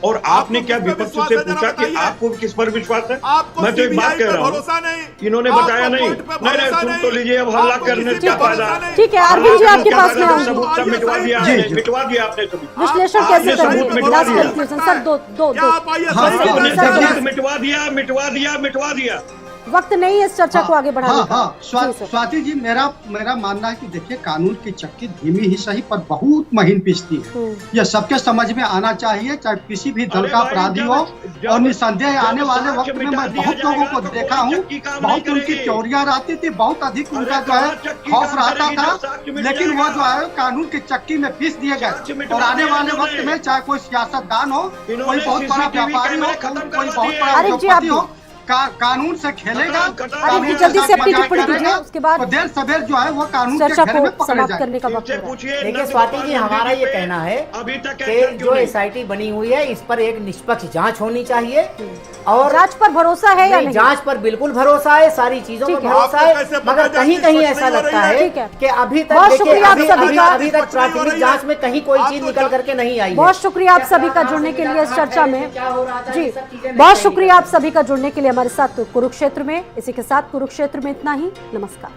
और आपने क्या किस पे विपक्ष विश्वास से है, जरा पूछा कि बताइए। आपको किस पर विश्वास है? आपको मैं तो एक बात CBI कह पे रहा हूँ, भरोसा नहीं, इन्होंने आपको बताया नहीं। कोर्ट पे नहीं, भरोसा सुन नहीं, तो लीजिए, अब हल्ला आपको करने किसी से क्या पे फायदा? भरोसा नहीं। ठीक है, अरविंद जी आपके पास में आऊंगी। सबूत सब मिटवा दिया जी, आपने, जी। मिटवा दिया आपने सबूत। विश्लेषण आपने कैसे सबूत करेंगे? मिटवा लास्ट दिया। कंक्लूजन सर, दो क्या आप आइए हाँ, सही हाँ, बोलिए। आपने देखिए। सबूत मिटवा दिया। वक्त नहीं है इस चर्चा को आगे बढ़ाने हाँ का। हाँ जी, सर। स्वाति जी, मेरा मानना है कि देखिए, कानून की चक्की धीमी ही सही पर बहुत महीन पिसती है। यह सबके समझ में आना चाहिए, चाहे किसी भी दल अरे का भाई, अपराधी जब- हो। जब- और निसंदेह जब आने वाले साक्ष्य वक्त में मिटा मैं दिया बहुत लोगों जाएगा, को तो देखा कोई हूँ, चक्की काम बहुत नहीं उनकी करेगी। चोरियां रहती थी, बहुत अधिक उनका जो कहाँ है चक्की खौफ काम रहता करेगी, था। जब साक्ष्य मिट लेकिन वो जाएगा। जो है कानून की चक्की में पीस दिए साक्ष्य गए। मिटवा और आने दिया वाले इन्होंने। वक्त में चाहे कोई सियासतदान हो, कोई इन्होंने बहुत बड़ा CCTV व्यापारी हो, कैमरे खत्म कोई करवा बहुत दिए। बड़ा आरिफ जी, उद्योगपति आप हो, कानून से खेलेगा। आरिफ जी, जल्दी से अपनी टिप्पणी दीजिए, उसके बाद तो देर सवेर जो है वो कानून के चर्चा घेरे को में पकड़े समाप्त जाएंगे। करने का वक्त इनसे हो रहा है। पूछिए, देखिए नंद स्वाति जी, गोपाल हमारा रेड्डी ये पे कहना है अभी तक कि एक्शन क्यों जो नहीं? एसआईटी बनी हुई है इस पर एक निष्पक्ष जांच होनी चाहिए। और जांच पर भरोसा है या नहीं? जांच पर बिल्कुल भरोसा है, सारी चीजों पर ठीक है। भरोसा आपको कैसे है, पता मगर जांच कहीं कहीं निष्पक्ष ऐसा नहीं हो लगता रही है ठीक है। कि अभी तक बहुत देखिए, शुक्रिया आप सभी का। अभी तक प्राथमिक जांच में कहीं कोई चीज निकल करके नहीं आई है। बहुत शुक्रिया आप सभी का जुड़ने के लिए इस चर्चा में। क्या हो रहा था, जी, ये सब चीजें नहीं बहुत कहीं शुक्रिया आप सभी का जुड़ने के लिए हमारे साथ कुरुक्षेत्र में। इसी के साथ कुरुक्षेत्र में इतना ही। नमस्कार।